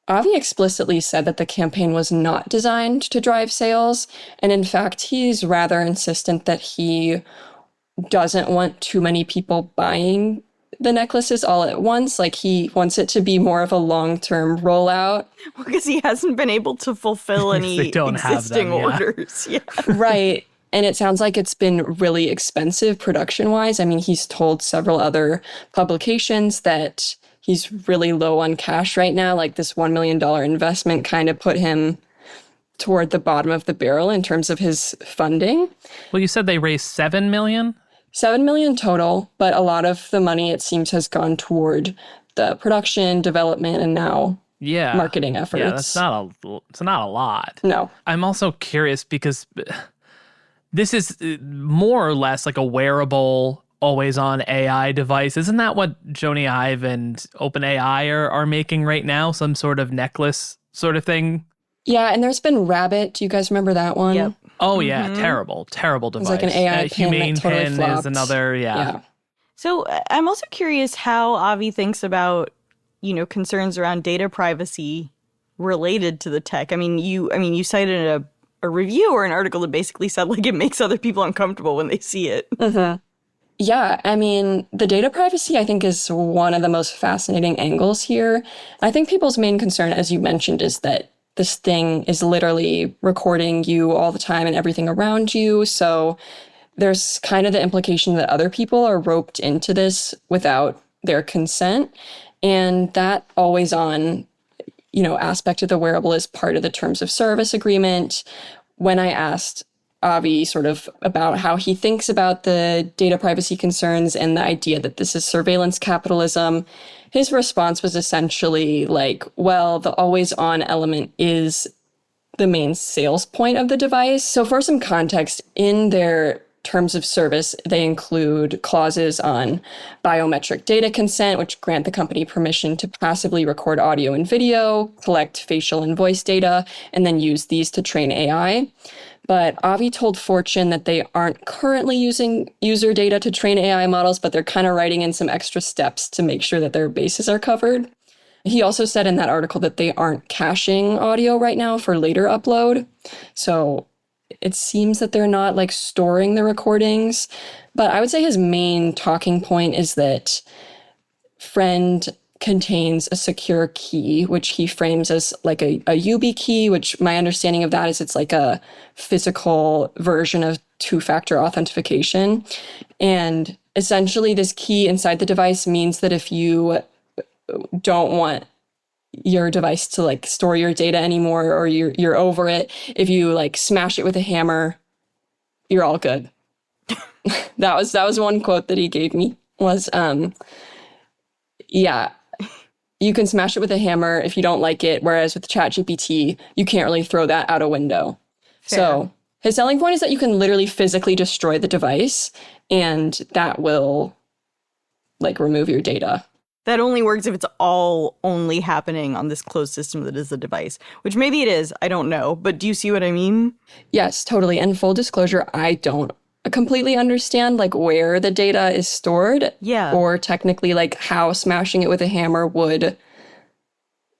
Avi explicitly said that the campaign was not designed to drive sales. And in fact, he's rather insistent that he doesn't want too many people buying the necklaces all at once. Like, he wants it to be more of a long-term rollout.
Because he hasn't been able to fulfill any existing orders. Yeah.
Right. And it sounds like it's been really expensive production-wise. I mean, he's told several other publications that he's really low on cash right now. Like, this $1 million investment kind of put him toward the bottom of the barrel in terms of his funding.
Well, you said they raised $7 million?
$7 million total, but a lot of the money, it seems, has gone toward the production, development, and now marketing efforts.
Yeah, it's not a lot.
No.
I'm also curious because this is more or less like a wearable, always-on AI device. Isn't that what Joni Ive and OpenAI are making right now? Some sort of necklace sort of thing?
Yeah, and there's been Rabbit. Do you guys remember that one?
Yep.
Oh, yeah. Terrible device.
It's like an AI pin
Humane
that totally
pin
flopped.
is another, yeah.
So I'm also curious how Avi thinks about, concerns around data privacy related to the tech. I mean, you cited a review or an article that basically said, like, it makes other people uncomfortable when they see it.
Mm-hmm. Yeah, I mean, the data privacy, I think, is one of the most fascinating angles here. I think people's main concern, as you mentioned, is that this thing is literally recording you all the time and everything around you. So there's kind of the implication that other people are roped into this without their consent. And that always on, aspect of the wearable is part of the terms of service agreement. When I asked Avi sort of about how he thinks about the data privacy concerns and the idea that this is surveillance capitalism, his response was essentially like, well, the always-on element is the main sales point of the device. So for some context, in their terms of service, they include clauses on biometric data consent, which grant the company permission to passively record audio and video, collect facial and voice data, and then use these to train AI. But Avi told Fortune that they aren't currently using user data to train AI models, but they're kind of writing in some extra steps to make sure that their bases are covered. He also said in that article that they aren't caching audio right now for later upload. So it seems that they're not like storing the recordings. But I would say his main talking point is that Friend contains a secure key, which he frames as like a YubiKey, which my understanding of that is it's like a physical version of two-factor authentication. And essentially this key inside the device means that if you don't want your device to like store your data anymore, or you're over it, if you like smash it with a hammer, you're all good. That was one quote that he gave me was, you can smash it with a hammer if you don't like it, whereas with ChatGPT, you can't really throw that out a window.
Fair.
So his selling point is that you can literally physically destroy the device, and that will like remove your data.
That only works if it's all only happening on this closed system that is the device, which maybe it is. I don't know. But do you see what I mean?
Yes, totally. And full disclosure, I don't completely understand like where the data is stored.
Yeah.
Or technically like how smashing it with a hammer would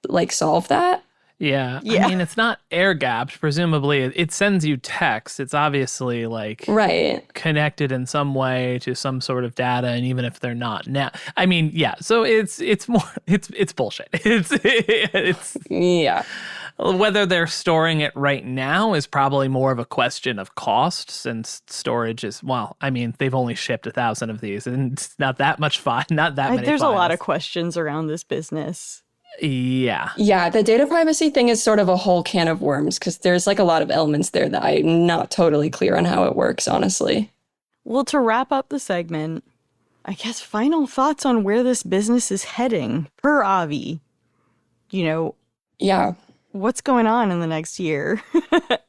like solve that.
Yeah.
Yeah.
I mean, it's not air gapped. Presumably, it sends you text. It's obviously like
Right.
connected in some way to some sort of data, and even if they're not now, I mean, yeah. So it's more it's bullshit. It's
Yeah.
whether they're storing it right now is probably more of a question of cost, since storage is, well, I mean, they've only shipped 1,000 of these, and it's not that much not that many.
There's a lot
files.
of questions around this business.
Yeah.
Yeah, the data privacy thing is sort of a whole can of worms because there's like a lot of elements there that I'm not totally clear on how it works, honestly.
Well, to wrap up the segment, I guess final thoughts on where this business is heading per Avi. You know,
Yeah.
what's going on in the next year?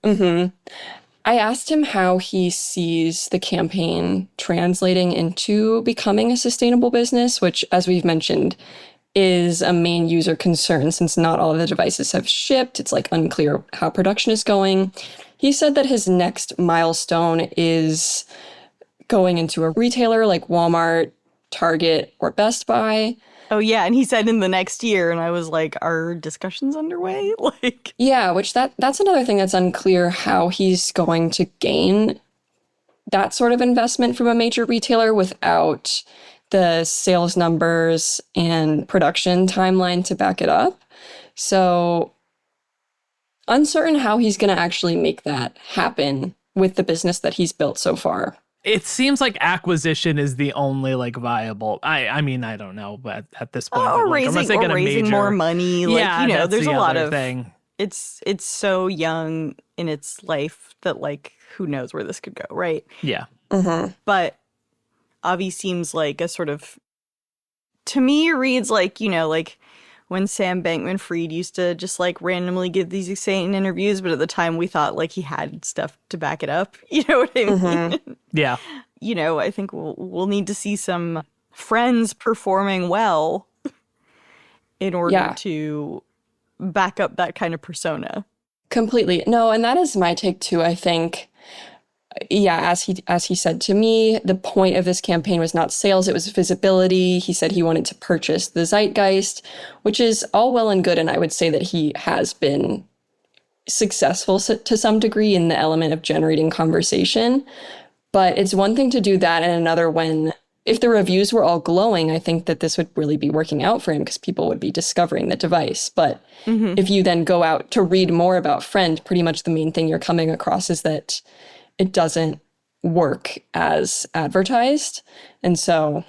I asked him how he sees the campaign translating into becoming a sustainable business, which, as we've mentioned, is a main user concern since not all of the devices have shipped. It's like unclear how production is going. He said that his next milestone is going into a retailer like Walmart, Target, or Best Buy.
Oh, yeah. And he said in the next year. And I was like, are discussions underway? Like,
Yeah, which that's another thing that's unclear how he's going to gain that sort of investment from a major retailer without the sales numbers and production timeline to back it up. So uncertain how he's going to actually make that happen with the business that he's built so far.
It seems like acquisition is the only like viable. I mean, I don't know, but at this point,
or
but, like, unless they get a
raising
major,
more money. Like,
yeah,
you know,
that's
there's
the
a lot
other
of
thing.
It's so young in its life that, like, who knows where this could go, right?
Yeah.
But Avi seems like a sort of, to me, reads like, you know, like when Sam Bankman-Fried used to just like randomly give these insane interviews, but at the time we thought like he had stuff to back it up. You know what I mean?
Yeah.
You know, I think we'll need to see some friends performing well in order to back up that kind of persona.
Completely. No, and that is my take too. I think, yeah, as he said to me, the point of this campaign was not sales, it was visibility. He said he wanted to purchase the zeitgeist, which is all well and good. And I would say that he has been successful to some degree in the element of generating conversation. But it's one thing to do that and another when, if the reviews were all glowing, I think that this would really be working out for him because people would be discovering the device. But if you then go out to read more about Friend, pretty much the main thing you're coming across is that it doesn't work as advertised. And so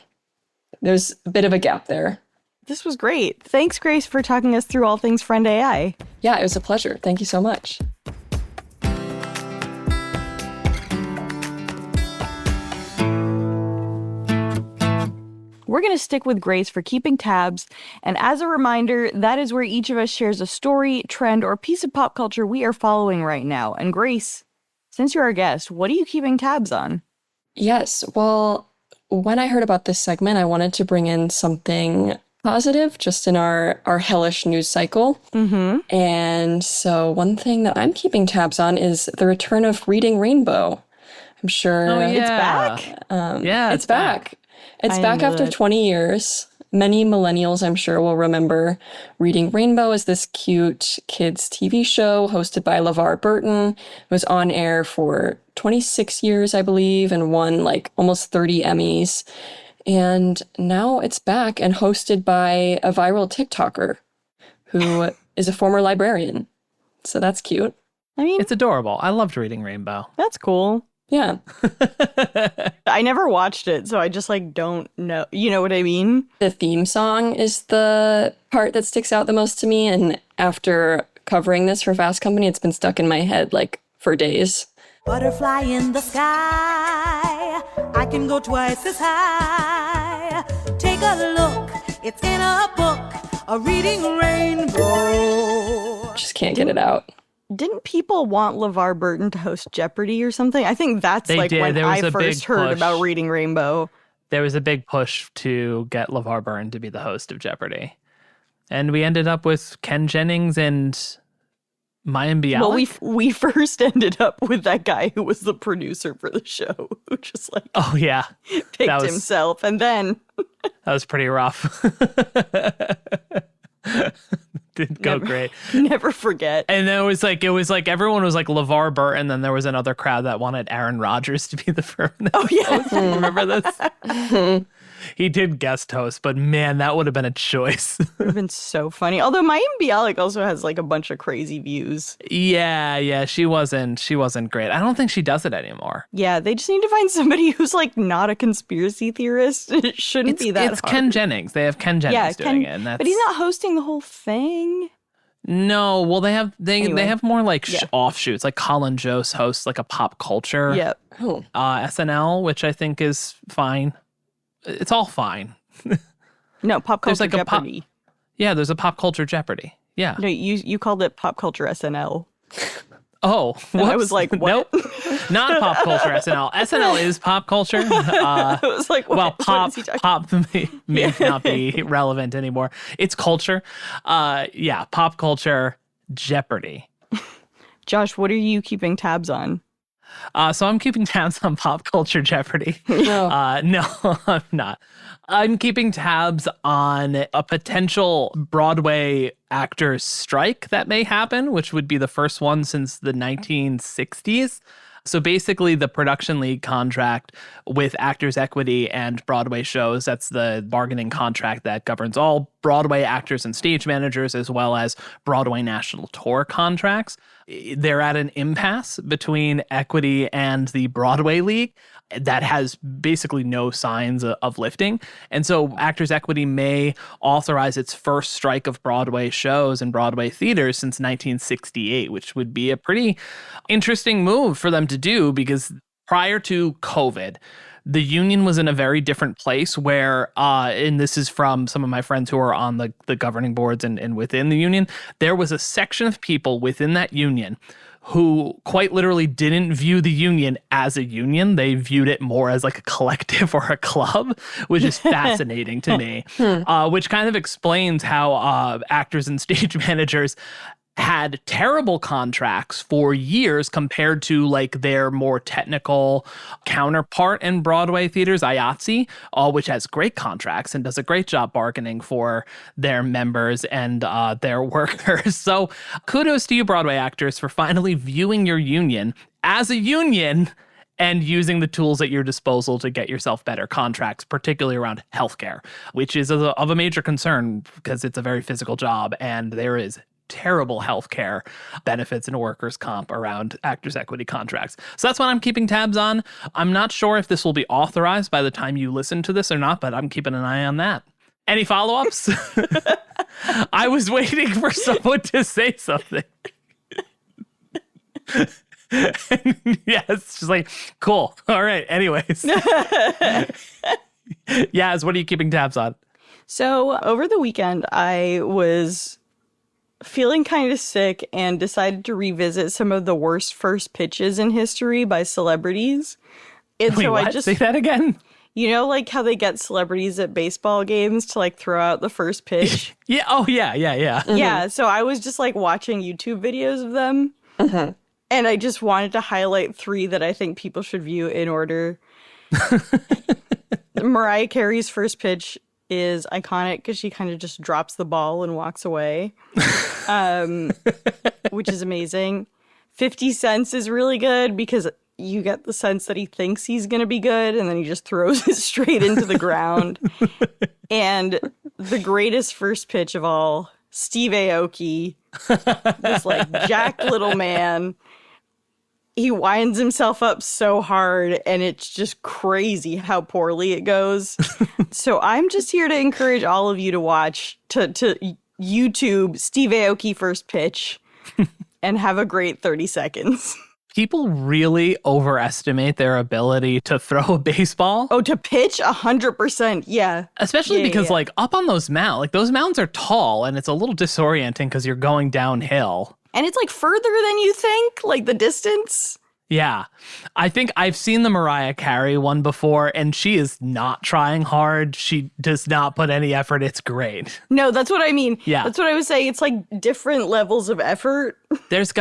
there's a bit of a gap there.
This was great. Thanks, Grace, for talking us through all things Friend AI.
Yeah, it was a pleasure. Thank you so much.
We're going to stick with Grace for keeping tabs. And as a reminder, that is where each of us shares a story, trend, or piece of pop culture we are following right now. And Grace, since you're our guest, what are you keeping tabs on?
Yes, well, when I heard about this segment, I wanted to bring in something positive just in our hellish news cycle. And so one thing that I'm keeping tabs on is the return of Reading Rainbow. I'm sure
It's back.
Yeah,
it's back. It's
I
back
knew
after
it.
20 years. Many millennials, I'm sure, will remember Reading Rainbow as this cute kids' TV show hosted by LeVar Burton. It was on air for 26 years, I believe, and won like almost 30 Emmys. And now it's back and hosted by a viral TikToker who is a former librarian. So that's cute.
I mean,
It's adorable. I loved Reading Rainbow.
that's cool.
Yeah.
I never watched it, so I just like don't know. You know what I mean?
The theme song is the part that sticks out the most to me. And after covering this for Fast Company, it's been stuck in my head like for days.
Butterfly in the sky, I can go twice as high. Take a look, it's in a book, a reading rainbow.
Just can't get it out.
Didn't people want LeVar Burton to host Jeopardy or something? I think that's
They
like
did.
when
There was
I
a big
first heard
push.
about Reading Rainbow.
There was a big push to get LeVar Burton to be the host of Jeopardy. And we ended up with Ken Jennings and Mayim Bialik.
Well, we first ended up with that guy who was the producer for the show, who just like
Oh, yeah.
picked
that was-
himself, and then
That was pretty rough. didn't go great.
Never forget.
And then it was like everyone was like LeVar Burton, and then there was another crowd that wanted Aaron Rodgers to be the first.
Oh, yeah.
Remember this? He did guest host, but man, that would have been a choice.
Would have been so funny. Although Mayim Bialik also has like a bunch of crazy views.
Yeah, she wasn't great. I don't think she does it anymore.
Yeah, they just need to find somebody who's like not a conspiracy theorist. It shouldn't be that
It's
hard.
Ken Jennings. They have Ken Jennings doing it, and that's...
but he's not hosting the whole thing.
No, well, they have more like
Yeah.
offshoots. Like Colin Jost hosts like a pop culture
Yep.
SNL, which I think is fine. It's all fine.
No, Pop
There's
Culture
like a pop-
Jeopardy.
Yeah, there's a pop culture Jeopardy. Yeah.
No, you called it Pop Culture SNL.
Oh,
And I
whoops.
was like, what?
Nope, not pop culture SNL. SNL is pop culture.
I was like, what?
Well,
What is he talking
pop may not be relevant anymore. It's culture. Yeah, pop culture Jeopardy.
Josh, what are you keeping tabs on?
So I'm keeping tabs on Pop Culture Jeopardy.
No.
No, I'm not. I'm keeping tabs on a potential Broadway actors strike that may happen, which would be the first one since the 1960s. So basically, the production league contract with Actors Equity and Broadway shows, that's the bargaining contract that governs all Broadway actors and stage managers, as well as Broadway national tour contracts. They're at an impasse between Equity and the Broadway League that has basically no signs of lifting. And so Actors Equity may authorize its first strike of Broadway shows and Broadway theaters since 1968, which would be a pretty interesting move for them to do, because prior to COVID, the union was in a very different place where, and this is from some of my friends who are on the governing boards and within the union, there was a section of people within that union who quite literally didn't view the union as a union. They viewed it more as like a collective or a club, which is fascinating to me, which kind of explains how actors and stage managers had terrible contracts for years compared to like their more technical counterpart in Broadway theaters, IATSE, which has great contracts and does a great job bargaining for their members and their workers. So kudos to you, Broadway actors, for finally viewing your union as a union and using the tools at your disposal to get yourself better contracts, particularly around healthcare, which is of a major concern because it's a very physical job and there is terrible healthcare benefits and workers' comp around Actors Equity contracts. So that's what I'm keeping tabs on. I'm not sure if this will be authorized by the time you listen to this or not, but I'm keeping an eye on that. Any follow-ups? I was waiting for someone to say something. Yeah, it's just like, cool. All right. Anyways. Yaz, what are you keeping tabs on?
So over the weekend, I was feeling kind of sick and decided to revisit some of the worst first pitches in history by celebrities. And
Wait,
so
what?
I just,
Say that again?
you know, like how they get celebrities at baseball games to like throw out the first pitch.
Yeah. Oh, yeah.
Yeah. So I was just like watching YouTube videos of them. And I just wanted to highlight 3 that I think people should view in order. Mariah Carey's first pitch is iconic because she kind of just drops the ball and walks away, which is amazing. 50 Cents is really good because you get the sense that he thinks he's going to be good and then he just throws it straight into the ground. And the greatest first pitch of all, Steve Aoki, this like jacked little man. He winds himself up so hard and it's just crazy how poorly it goes. So I'm just here to encourage all of you to watch, to YouTube Steve Aoki first pitch and have a great 30 seconds.
People really overestimate their ability to throw a baseball.
Oh, to pitch 100%. Yeah.
Especially
Yeah,
because
yeah.
like up on those mounds, like those mounds are tall and it's a little disorienting because you're going downhill.
And it's like further than you think, like the distance.
Yeah. I think I've seen the Mariah Carey one before and she is not trying hard. She does not put any effort. It's great.
No, that's what I mean.
Yeah.
That's what I was saying. It's like different levels of effort.
There's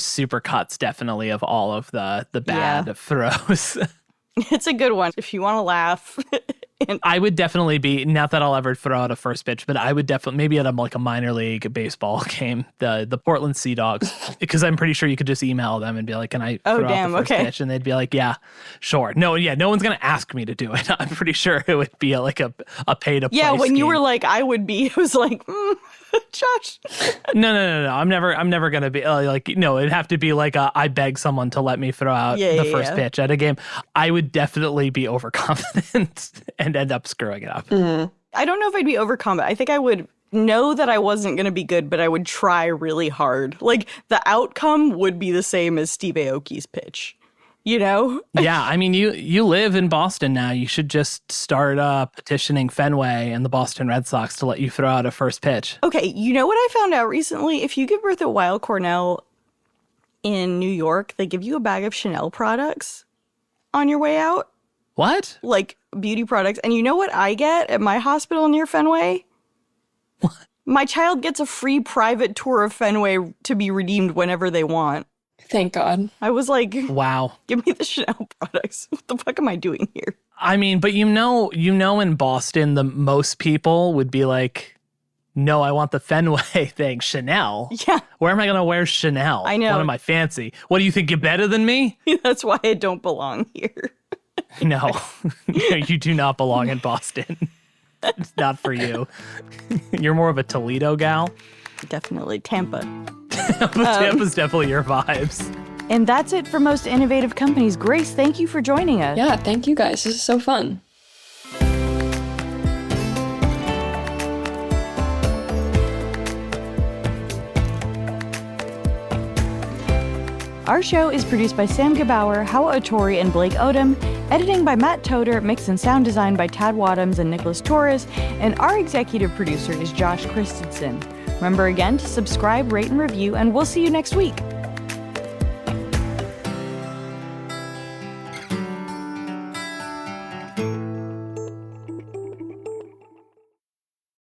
super cuts definitely of all of the bad throws.
It's a good one. If you want to laugh
I would definitely be, not that I'll ever throw out a first pitch, but I would definitely, maybe at a minor league baseball game, the Portland Sea Dogs, because I'm pretty sure you could just email them and be like, can I throw out the first pitch? And they'd be like, yeah, sure. No one's going to ask me to do it. I'm pretty sure it would be like a pay to play
Yeah, when
scheme.
you were like, I would be, it was like, Josh.
No. I'm never going to be it'd have to be like I beg someone to let me throw out the first pitch at a game. I would definitely be overconfident and end up screwing it up.
Mm-hmm.
I don't know if I'd be overconfident. I think I would know that I wasn't going to be good, but I would try really hard. Like, the outcome would be the same as Steve Aoki's pitch, you know?
Yeah, I mean, you live in Boston now. You should just start petitioning Fenway and the Boston Red Sox to let you throw out a first pitch.
Okay, you know what I found out recently? If you give birth at Weill Cornell in New York, they give you a bag of Chanel products on your way out.
What?
Like beauty products. And you know what I get at my hospital near Fenway?
What?
My child gets a free private tour of Fenway to be redeemed whenever they want.
Thank God.
I was like,
wow,
give me the Chanel products. What the fuck am I doing here?
I mean, but you know in Boston, the most people would be like, no, I want the Fenway thing. Chanel?
Yeah.
Where am I going to wear Chanel?
I know.
What am I fancy? What do you think, you're better than me?
That's why I don't belong here.
No, you do not belong in Boston. It's not for you. You're more of a Toledo gal.
Definitely Tampa.
Tampa's definitely your vibes.
And that's it for Most Innovative Companies. Grace, thank you for joining us.
Yeah, thank you guys. This is so fun.
Our show is produced by Sam Gebauer, Hawa Otori, and Blake Odom, editing by Matt Toder, mix and sound design by Tad Wadhams and Nicholas Torres, and our executive producer is Josh Christensen. Remember again to subscribe, rate, and review, and we'll see you next week.